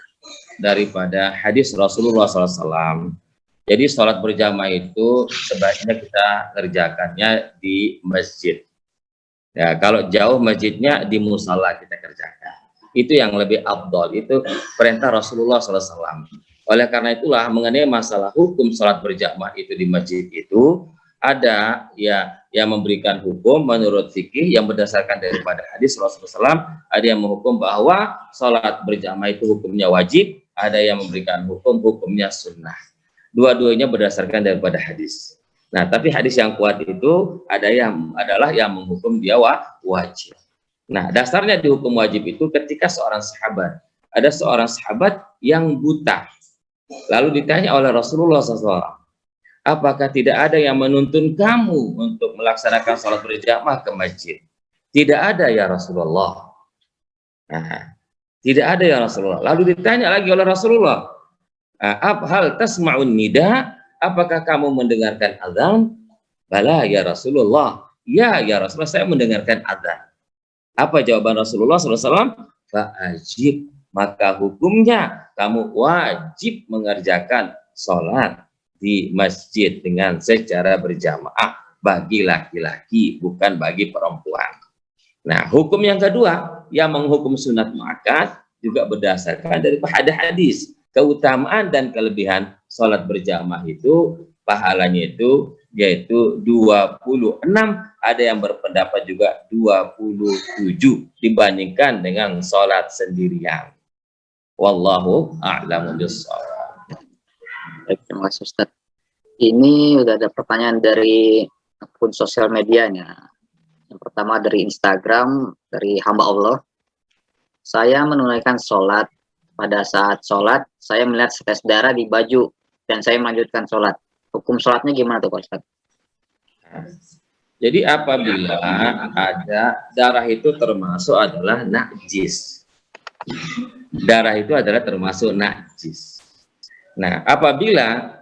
daripada hadis Rasulullah SAW. Jadi sholat berjamaah itu sebaiknya kita kerjakannya di masjid. Ya, kalau jauh masjidnya di musala kita kerjakan. Itu yang lebih afdol, itu perintah Rasulullah SAW. Oleh karena itulah mengenai masalah hukum sholat berjamaah itu di masjid itu ada ya yang memberikan hukum menurut fikih yang berdasarkan daripada hadis Rasulullah SAW. Ada yang menghukum bahwa sholat berjamaah itu hukumnya wajib, ada yang memberikan hukumnya sunnah. Dua-duanya berdasarkan daripada hadis. Nah, tapi hadis yang kuat itu adalah yang menghukum dia wajib. Nah, dasarnya dihukum wajib itu ketika ada seorang sahabat yang buta. Lalu ditanya oleh Rasulullah SAW, apakah tidak ada yang menuntun kamu untuk melaksanakan sholat berjamaah ke masjid? Tidak ada ya Rasulullah. Nah, tidak ada ya Rasulullah. Lalu ditanya lagi oleh Rasulullah, hal tasma'un nida? Apakah kamu mendengarkan azan? Bala ya Rasulullah. Ya Rasulullah, saya mendengarkan azan. Apa jawaban Rasulullah SAW? Fa'ajib, maka hukumnya kamu wajib mengerjakan sholat di masjid dengan secara berjamaah bagi laki-laki, bukan bagi perempuan. Nah, hukum yang kedua yang menghukum sunat muakkad juga berdasarkan daripada hadis. Keutamaan dan kelebihan sholat berjamaah itu pahalanya itu yaitu 26, ada yang berpendapat juga 27 dibandingkan dengan sholat sendirian. Wallahu a'lamu bishawab. Terima kasih Ustaz. Ini udah ada pertanyaan dari akun sosial medianya. Yang pertama dari Instagram, dari hamba Allah. Saya menunaikan sholat. Pada saat sholat, saya melihat setes darah di baju dan saya melanjutkan sholat. Hukum sholatnya gimana tuh Pak Ustaz? Jadi apabila ada darah itu termasuk adalah najis. Darah itu adalah termasuk najis. Nah, apabila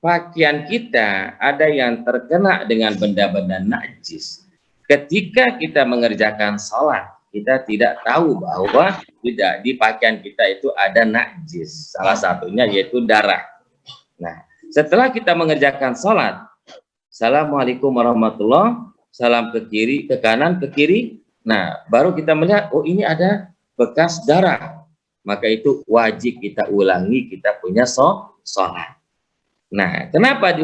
pakaian kita ada yang terkena dengan benda-benda najis, ketika kita mengerjakan sholat, kita tidak tahu bahwa tidak di pakaian kita itu ada najis. Salah satunya yaitu darah. Nah, setelah kita mengerjakan sholat, Assalamualaikum warahmatullahi, salam ke kiri, ke kanan, ke kiri. Nah, baru kita melihat, oh ini ada bekas darah. Maka itu wajib kita ulangi, kita punya sholat. Nah, kenapa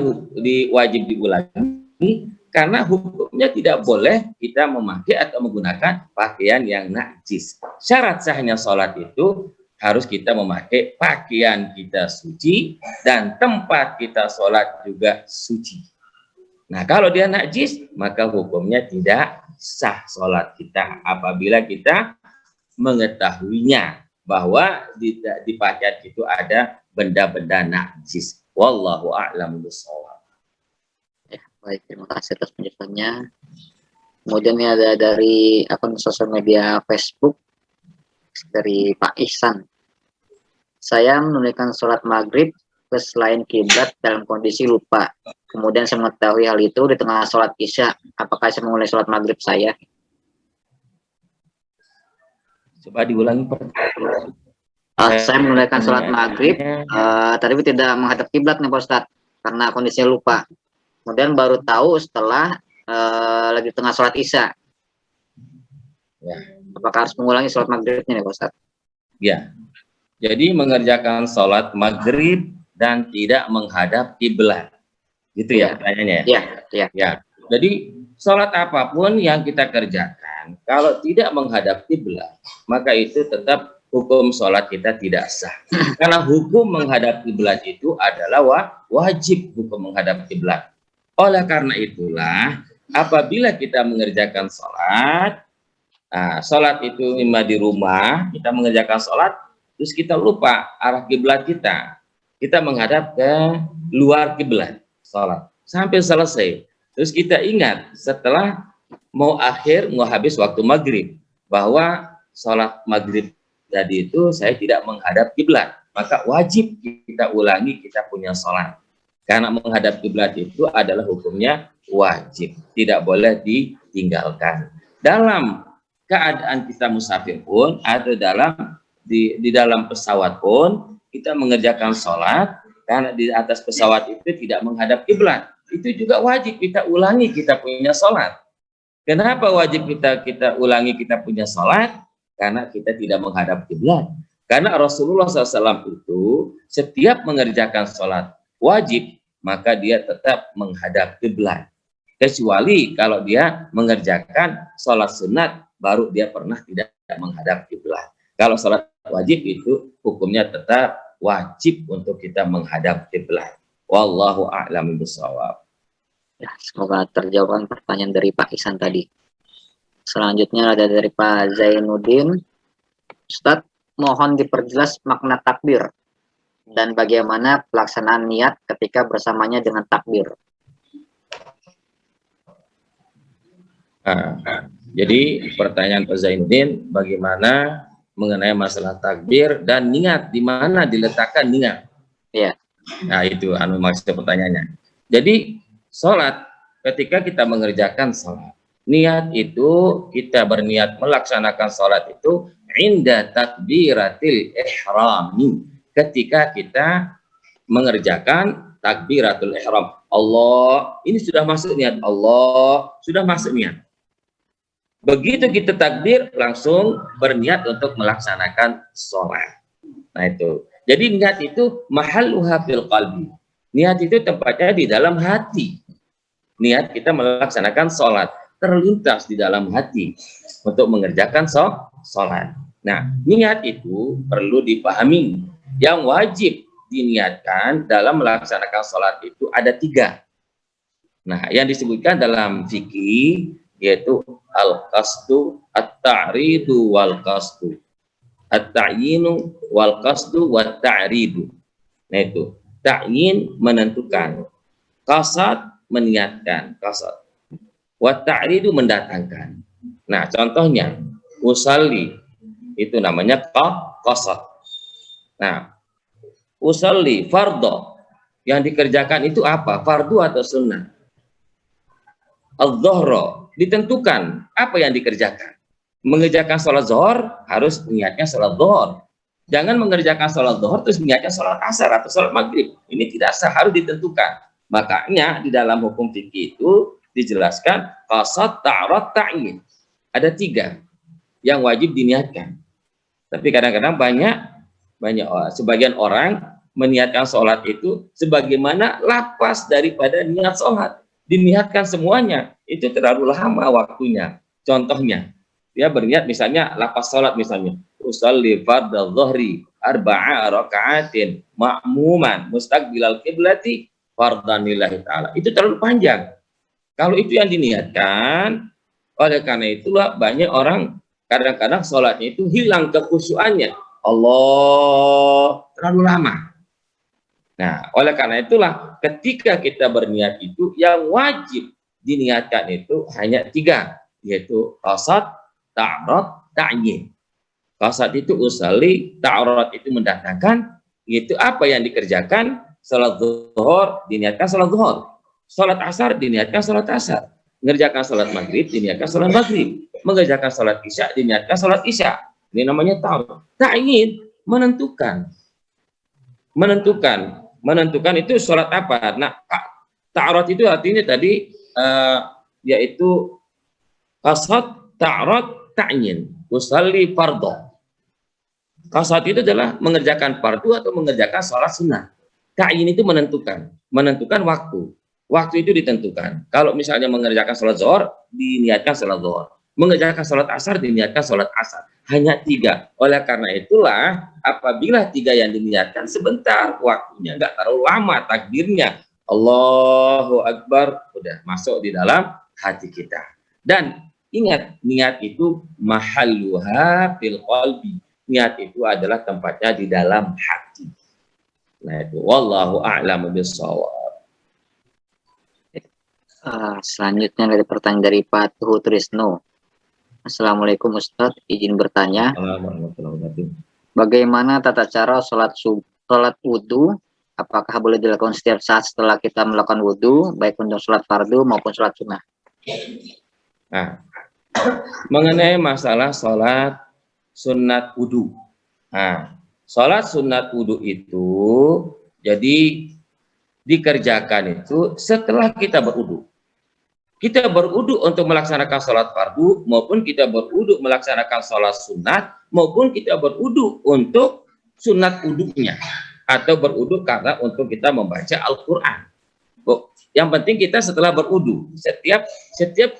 wajib diulangi? Karena hukumnya tidak boleh kita memakai atau menggunakan pakaian yang najis. Syarat sahnya sholat itu harus kita memakai pakaian kita suci dan tempat kita sholat juga suci. Nah, kalau dia najis, maka hukumnya tidak sah sholat kita apabila kita mengetahuinya bahwa di pakaian itu ada benda-benda najis. Wallahu a'lam bishawab. Baik, terima kasih atas penjelasannya. Kemudian ini ada dari akun sosial media Facebook dari Pak Ihsan. Saya menunaikan sholat maghrib ke selain kiblat dalam kondisi lupa. Kemudian saya mengetahui hal itu di tengah sholat isya. Apakah saya mengulangi sholat maghrib saya? Coba diulangi. Saya menunaikan sholat maghrib, tapi tidak menghadap kiblat nih Pak Ustadz, karena kondisinya lupa. Kemudian baru tahu setelah lagi tengah sholat isya. Ya. Apakah harus mengulangi sholat maghribnya nih Pak Ustadz? Ya. Jadi mengerjakan sholat maghrib dan tidak menghadap kiblat. Gitu ya pertanyaannya? Ya. Jadi sholat apapun yang kita kerjakan, kalau tidak menghadap kiblat, maka itu tetap hukum sholat kita tidak sah. Karena hukum menghadap kiblat itu adalah wajib hukum menghadap kiblat. Oleh karena itulah, apabila kita mengerjakan sholat, sholat itu imma di rumah, kita mengerjakan sholat, terus kita lupa arah kiblat kita menghadap ke luar kiblat sholat sampai selesai. Terus kita ingat setelah mau habis waktu maghrib bahwa sholat maghrib tadi itu saya tidak menghadap kiblat, maka wajib kita ulangi kita punya sholat. Karena menghadap kiblat itu adalah hukumnya wajib, tidak boleh ditinggalkan. Dalam keadaan kita musafir pun atau dalam di dalam pesawat pun kita mengerjakan sholat, karena di atas pesawat itu tidak menghadap kiblat, itu juga wajib kita ulangi kita punya sholat. Kenapa wajib kita ulangi kita punya sholat? Karena kita tidak menghadap kiblat. Karena Rasulullah SAW itu setiap mengerjakan sholat wajib, maka dia tetap menghadap kiblat. Kecuali kalau dia mengerjakan sholat sunat, baru dia pernah tidak menghadap kiblat. Kalau sholat wajib itu hukumnya tetap wajib untuk kita menghadap kiblat. Wallahu a'lam bishawab. Ya, semoga terjawab pertanyaan dari Pak Ihsan tadi. Selanjutnya ada dari Pak Zainuddin. Ustadz, mohon diperjelas makna takbir dan bagaimana pelaksanaan niat ketika bersamanya dengan takbir. Jadi pertanyaan Pak Zainuddin, bagaimana mengenai masalah takbir dan niat, di mana diletakkan niat? Ya. Nah, itu maksud pertanyaannya. Jadi sholat, ketika kita mengerjakan sholat, niat itu kita berniat melaksanakan sholat itu inda takbiratil ihram, ketika kita mengerjakan takbiratul ihram. Allah, ini sudah masuk niat, Allah sudah masuk niat. Begitu kita takbir, langsung berniat untuk melaksanakan sholat. Nah itu, jadi niat itu mahalluha fil qalbi. Niat itu tempatnya di dalam hati. Niat kita melaksanakan sholat terlintas di dalam hati untuk mengerjakan sholat. Nah, niat itu perlu dipahami. Yang wajib diniatkan dalam melaksanakan sholat itu ada 3. Nah, yang disebutkan dalam fikih yaitu al-qasdu, at-ta'ridu, wal-qasdu, at-ta'yinu, wal-qasdu, wat-ta'ridu. Nah itu, ta'yin menentukan, qasad meniatkan, qasad, wat-ta'ridu mendatangkan. Nah, contohnya usalli itu namanya qasad. Nah, usalli fardhu yang dikerjakan itu apa? Fardu atau sunnah? Al-dhuhra ditentukan apa yang dikerjakan. Mengerjakan sholat zuhur harus niatnya sholat zuhur. Jangan mengerjakan sholat zuhur terus niatnya sholat asar atau sholat maghrib. Ini tidak sah, harus ditentukan. Makanya di dalam hukum fikih itu dijelaskan qasad, ta'rad, ta'yin. Ada 3 yang wajib diniatkan. Tapi kadang-kadang sebagian orang meniatkan sholat itu sebagaimana lapas daripada niat sholat. Diniatkan semuanya, itu terlalu lama waktunya. Contohnya, dia berniat misalnya lapas sholat misalnya, usalli fardhu dhuhri arba'a raka'atin ma'muman mustaqbilal qiblati fardhan lillahi ta'ala. Itu terlalu panjang. Kalau itu yang diniatkan, oleh karena itulah banyak orang kadang-kadang sholatnya itu hilang kekhusyuannya. Allah, terlalu lama. Nah, oleh karena itulah ketika kita berniat itu yang wajib diniatkan itu hanya 3, yaitu qasad, ta'rad, ta'yin. Qasad itu usalli, ta'rad itu mendatangkan, itu apa yang dikerjakan. Salat zuhur diniatkan salat zuhur, salat asar diniatkan salat asar, mengerjakan salat maghrib diniatkan salat maghrib, mengerjakan salat isya diniatkan salat isya. Ini namanya ta'rad. Ta'yin menentukan itu sholat apa. Nah, ta'rad itu artinya tadi yaitu qasad, ta'rad, ta'yin, usalli fardhu. Qasad itu adalah mengerjakan fardu atau mengerjakan sholat sunnah. Ta'yin itu menentukan waktu. Waktu itu ditentukan. Kalau misalnya mengerjakan sholat zuhur, diniatkan sholat zuhur. Mengerjakan sholat asar, diniatkan sholat asar. Hanya 3. Oleh karena itulah, apabila 3 yang diniatkan sebentar, waktunya nggak terlalu lama, takbirnya Allahu Akbar, udah masuk di dalam hati kita. Dan ingat, niat itu mahalluha fil qalbi. Niat itu adalah tempatnya di dalam hati. Nah itu, wallahu a'lamu bishawab. Selanjutnya dari pertanyaan dari Pak Tuhu Trisno. Assalamualaikum Ustadz, izin bertanya. Bagaimana tata cara sholat wudhu? Apakah boleh dilakukan setiap saat setelah kita melakukan wudhu, baik untuk sholat fardu maupun sholat sunnah? Nah, mengenai masalah sholat sunat wudhu Nah, sholat sunat wudhu itu jadi dikerjakan itu setelah kita berwudhu. Kita berwudhu untuk melaksanakan sholat fardu, maupun kita berwudhu melaksanakan sholat sunat, maupun kita berwudhu untuk sunat wudhunya, atau berwudhu karena untuk kita membaca Al-Quran. Yang penting kita setelah berwudhu, setiap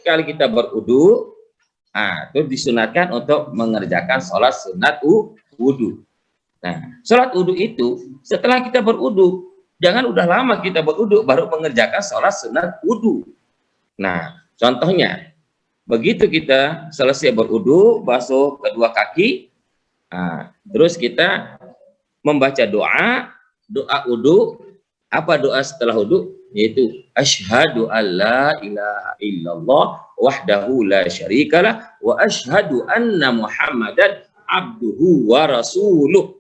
kali kita berwudhu, itu disunatkan untuk mengerjakan sholat sunat wudhu. Nah, sholat wudhu itu setelah kita berwudhu, jangan udah lama kita berwudhu baru mengerjakan sholat sunat wudhu. Nah, contohnya, begitu kita selesai berwudhu, basuh kedua kaki, terus kita membaca doa wudhu. Apa doa setelah wudhu? Yaitu asyhadu alla ilaha illallah wahdahu la syarikalah wa asyhadu anna muhammadan abduhu wa rasuluh.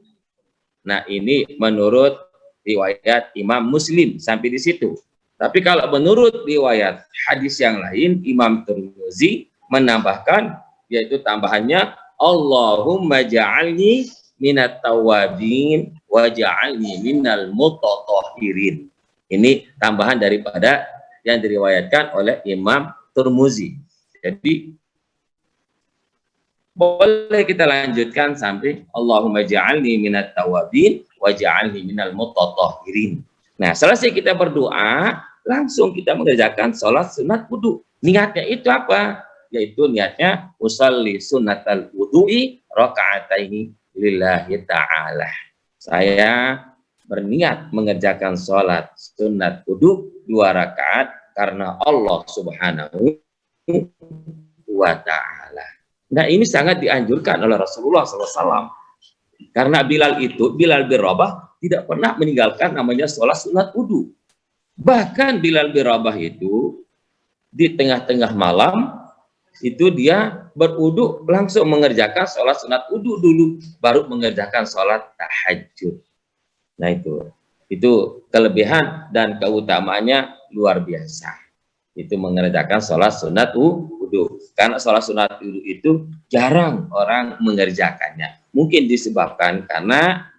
Nah, ini menurut riwayat Imam Muslim sampai di situ. Tapi kalau menurut riwayat hadis yang lain, Imam Tirmizi menambahkan, yaitu tambahannya Allahumma ja'alni minat tawabin wa ja'alni minal mutatahhirin. Ini tambahan daripada yang diriwayatkan oleh Imam Tirmizi. Jadi boleh kita lanjutkan sampai Allahumma ja'alni minat tawabin wa ja'alni minal mutatahhirin. Nah, selesai kita berdoa, langsung kita mengerjakan sholat sunat wudhu. Niatnya itu apa? Yaitu niatnya usalli sunatal wudhu'i raka'ataini lillahi ta'ala. Saya berniat mengerjakan sholat sunat wudhu 2 rakaat karena Allah subhanahu wa ta'ala. Nah, ini sangat dianjurkan oleh Rasulullah SAW. Karena Bilal bin Rabah tidak pernah meninggalkan namanya sholat sunat wudhu. Bahkan Bilal bin Rabah itu di tengah-tengah malam itu dia berwudhu langsung mengerjakan sholat sunat wudhu dulu, baru mengerjakan sholat tahajud. Nah, itu kelebihan dan keutamaannya luar biasa. Itu mengerjakan sholat sunat wudhu. Karena sholat sunat wudhu itu jarang orang mengerjakannya. Mungkin disebabkan karena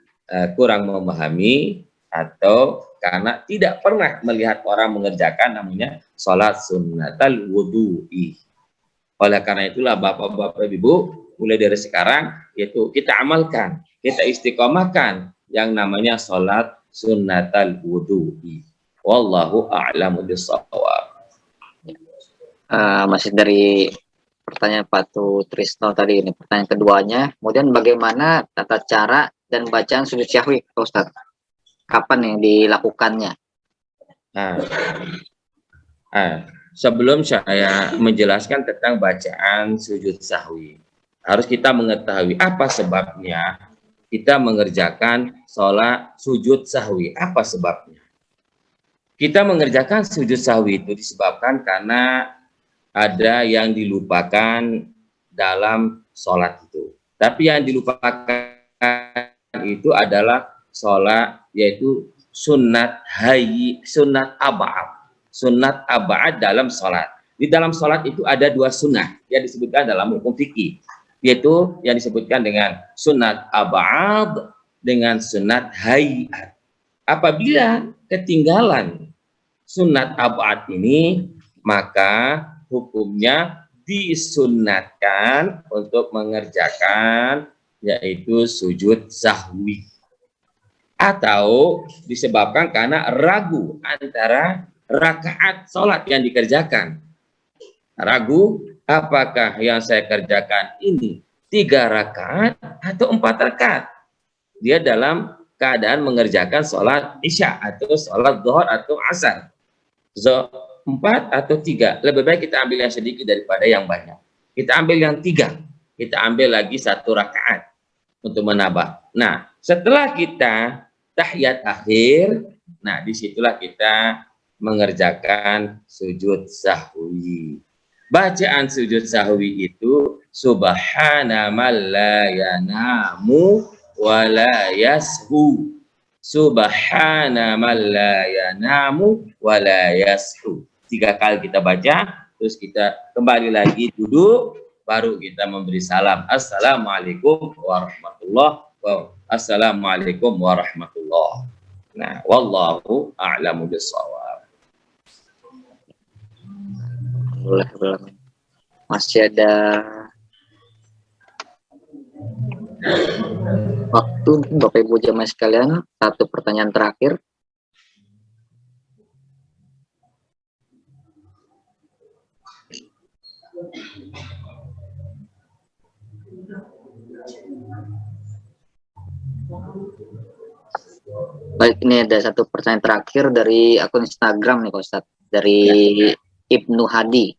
kurang memahami atau karena tidak pernah melihat orang mengerjakan namanya sholat sunnatal wudhu'i. Oleh karena itulah Bapak-Bapak Ibu, mulai dari sekarang yaitu kita amalkan, kita istiqomahkan yang namanya sholat sunnatal wudhu'i. Wallahu a'lamu bishawab. Masih dari pertanyaan Pak Trisno tadi, ini pertanyaan keduanya. Kemudian bagaimana tata cara dan bacaan sujud syahwi, Pak Ustadz? Kapan yang dilakukannya? Sebelum saya menjelaskan tentang bacaan sujud sahwi, harus kita mengetahui apa sebabnya kita mengerjakan sholat sujud sahwi. Apa sebabnya? Kita mengerjakan sujud sahwi itu disebabkan karena ada yang dilupakan dalam sholat itu. Tapi yang dilupakan itu adalah sholat, yaitu sunat ab'ad dalam sholat. Di dalam sholat itu ada 2 sunnah yang disebutkan dalam hukum fikih, yaitu yang disebutkan dengan sunat ab'ad dengan sunat hayat. Apabila ketinggalan sunat ab'ad ini, maka hukumnya disunatkan untuk mengerjakan yaitu sujud sahwi. Atau disebabkan karena ragu antara rakaat sholat yang dikerjakan. Ragu apakah yang saya kerjakan ini 3 rakaat atau 4 rakaat. Dia dalam keadaan mengerjakan sholat isya atau sholat zuhur atau asar. 4 atau 3. Lebih baik kita ambil yang sedikit daripada yang banyak. Kita ambil yang 3. Kita ambil lagi 1 rakaat untuk menambah. Nah, setelah kita tahiyat akhir, nah disitulah kita mengerjakan sujud sahwi. Bacaan sujud sahwi itu subhana man la yanamu wa la yashu. Subhana man la yanamu wa la yashu. 3 kali kita baca, terus kita kembali lagi duduk, baru kita memberi salam. Assalamualaikum warahmatullahi Assalamualaikum warahmatullahi wabarakatuh. Nah, wallahu a'lamu bishawab. Alhamdulillah. Masih ada waktu Bapak Ibu jamaah sekalian, satu pertanyaan terakhir. Baik, ini ada satu pertanyaan terakhir dari akun Instagram nih Pak Ustadz, dari Ibnu Hadi.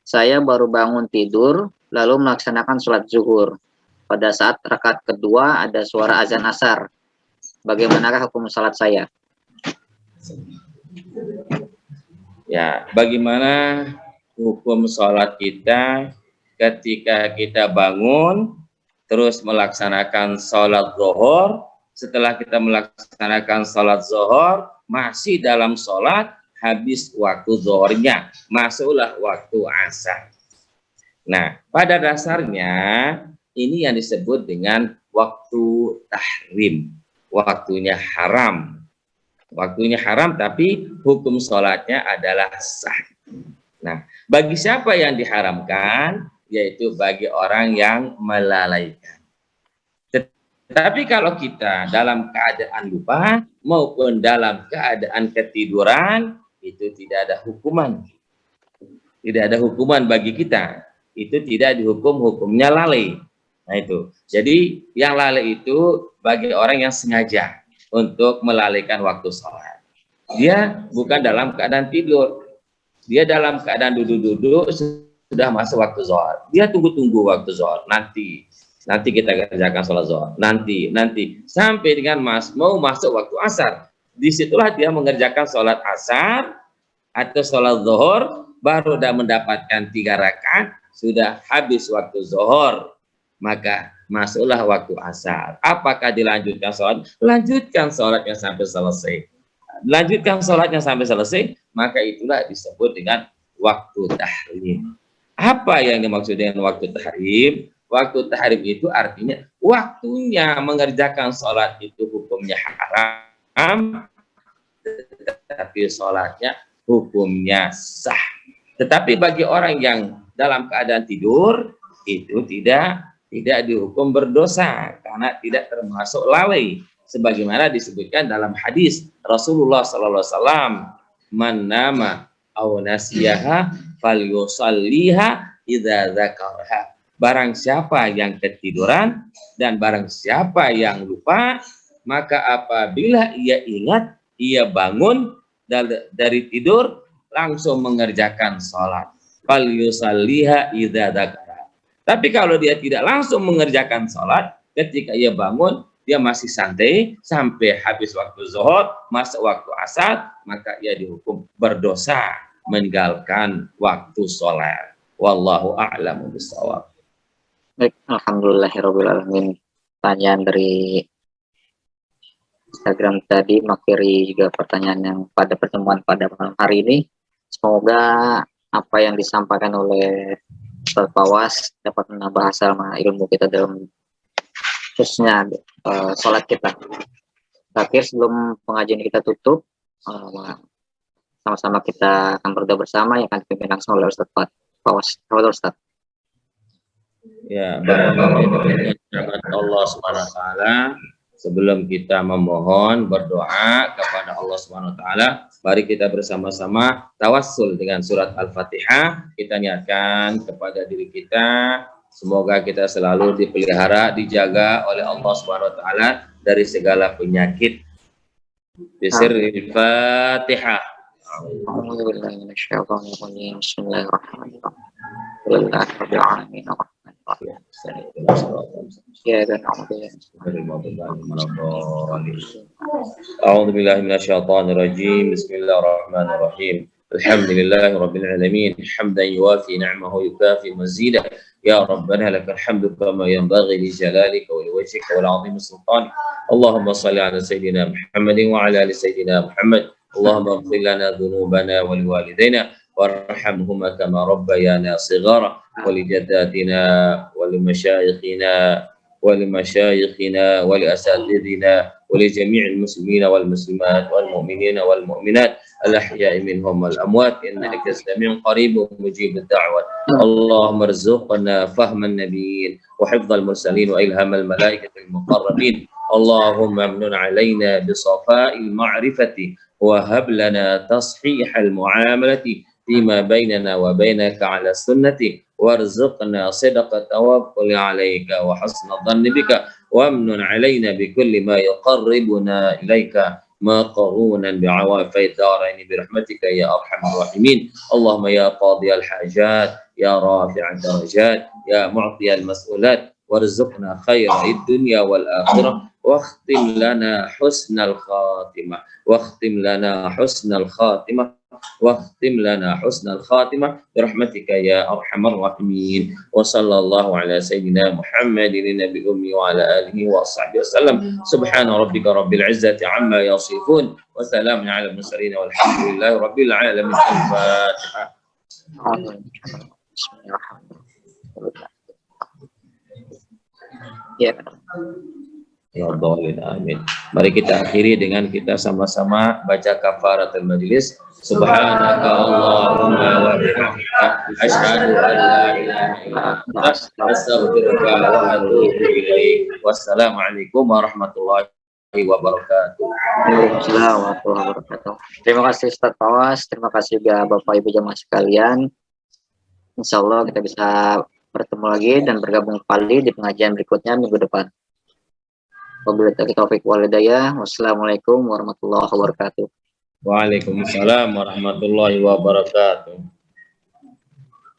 Saya baru bangun tidur, lalu melaksanakan sholat zuhur. Pada saat rakaat kedua ada suara azan asar. Bagaimanakah hukum sholat saya? Ya, bagaimana hukum sholat kita ketika kita bangun, terus melaksanakan sholat zuhur. Setelah kita melaksanakan sholat zuhur, masih dalam sholat, habis waktu zuhurnya, masuklah waktu asar. Nah, pada dasarnya ini yang disebut dengan waktu tahrim, waktunya haram. Waktunya haram, tapi hukum sholatnya adalah sah. Nah, bagi siapa yang diharamkan, yaitu bagi orang yang melalaikan. Tapi kalau kita dalam keadaan lupa maupun dalam keadaan ketiduran, itu tidak ada hukuman. Tidak ada hukuman bagi kita. Itu tidak dihukum hukumnya lalai. Nah itu. Jadi yang lalai itu bagi orang yang sengaja untuk melalaikan waktu sholat. Dia bukan dalam keadaan tidur. Dia dalam keadaan duduk-duduk sudah masuk waktu zuhur. Dia tunggu-tunggu waktu zuhur. Nanti kita kerjakan sholat zuhur. Nanti sampai dengan mau masuk waktu asar. Disitulah dia mengerjakan sholat asar atau sholat zuhur, baru sudah mendapatkan 3 rakaat, sudah habis waktu zuhur, maka masuklah waktu asar. Apakah dilanjutkan sholat? Lanjutkan sholatnya sampai selesai. Lanjutkan sholatnya sampai selesai, maka itulah disebut dengan waktu tahrim. Apa yang dimaksud dengan waktu tahrim? Waktu tahrim itu artinya waktunya mengerjakan sholat itu hukumnya haram, tetapi sholatnya hukumnya sah. Tetapi bagi orang yang dalam keadaan tidur, itu tidak dihukum berdosa, karena tidak termasuk lalai. Sebagaimana disebutkan dalam hadis Rasulullah SAW, man nama aw nasiyaha falyusalliha idza dzakarha. Barang siapa yang ketiduran dan barang siapa yang lupa, maka apabila ia ingat, ia bangun dari tidur, langsung mengerjakan sholat. Falyusalliha idza dzakara. Tapi kalau dia tidak langsung mengerjakan sholat, ketika ia bangun, dia masih santai sampai habis waktu zuhur, masuk waktu asar, maka ia dihukum berdosa meninggalkan waktu sholat. Wallahu a'lamu bishawab. Baik, alhamdulillahirrahmanirrahim. Pertanyaan dari Instagram tadi mengakhiri juga pertanyaan yang pada pertemuan pada malam hari ini. Semoga apa yang disampaikan oleh Ustaz Fawaz dapat menambah hasil ilmu kita dalam khususnya sholat kita. Terakhir sebelum pengajian kita tutup, sama-sama kita akan berdoa bersama yang akan dipimpin langsung oleh Ustaz Fawaz. Ustaz. Ya, barakallahu Allah Subhanahu wa taala. Sebelum kita memohon berdoa kepada Allah Subhanahu wa taala, mari kita bersama-sama tawassul dengan surat Al-Fatihah. Kita niatkan kepada diri kita, semoga kita selalu dipelihara, dijaga oleh Allah Subhanahu wa taala dari segala penyakit. Bismillahirrahmanirrahim. Fatihah. A'udzubillahi minasyaitonirrajim. Bismillahirrahmanirrahim. Alhamdulillahirabbil alamin. أعوذ بالله من الشيطان الرجيم بسم الله الرحمن الرحيم الحمد لله رب العالمين حمدا يوافي نعمه يكافي مزيدا يا ربنا لك الحمد كما ينبغي لجلالك ولوجهك والعظيم سلطانك اللهم صل على سيدنا محمد وعلى آل سيدنا محمد اللهم اغفر لنا ذنوبنا ولوالدينا وارحمهما كما ربيانا صغارا ولجداتنا ولمشايخنا ولمشايخنا ولأساتذتنا ولجميع المسلمين والمسلمات والمؤمنين والمؤمنات الأحياء منهم والأموات إنك سميع قريب مجيب الدعوة. اللهم ارزقنا فهم النبيين وحفظ المرسلين وإلهام الملائكة المقربين. اللهم امن علينا بصفاء المعرفة وهب لنا تصحيح المعاملة فيما بيننا وبينك على السنة وارزقنا صدق التوكل عليك وحسن الظن بك وامن علينا بكل ما يقربنا إليك مقرونا بعوافي الدارين برحمتك يا أرحم الراحمين. اللهم يا قاضي الحاجات يا رافع الدرجات يا معطي المسؤولات وارزقنا خير الدنيا والآخرة واختم لنا حسن الخاتمة واختم لنا حسن الخاتمة واختم لنا حسن الخاتمة برحمتك يا أرحم الراحمين. وصلى الله على سيدنا محمد النبي الأمي وعلى آله وصحبه وسلم. سبحان ربك رب العزة عما يصفون وسلام على المرسلين والحمد لله رب العالمين. الفاتحة. Ya. Ya Dhalin, amin. Mari kita akhiri dengan kita sama-sama baca kafaratul majlis. Subhanaka Allahumma wa bihamdika asyhadu an la ilaha illa anta astaghfiruka wa atubu ilaik. Wassalamualaikum warahmatullahi wabarakatuh. Waalaikumsalam warahmatullahi wabarakatuh. Terima kasih Ustaz Fawaz, terima kasih juga Bapak Ibu jamaah sekalian. Insya Allah kita bisa bertemu lagi dan bergabung kembali di pengajian berikutnya minggu depan. Wabillahi taufiq wal hidayah. Wassalamualaikum warahmatullahi wabarakatuh. Waalaikumsalam warahmatullahi wabarakatuh.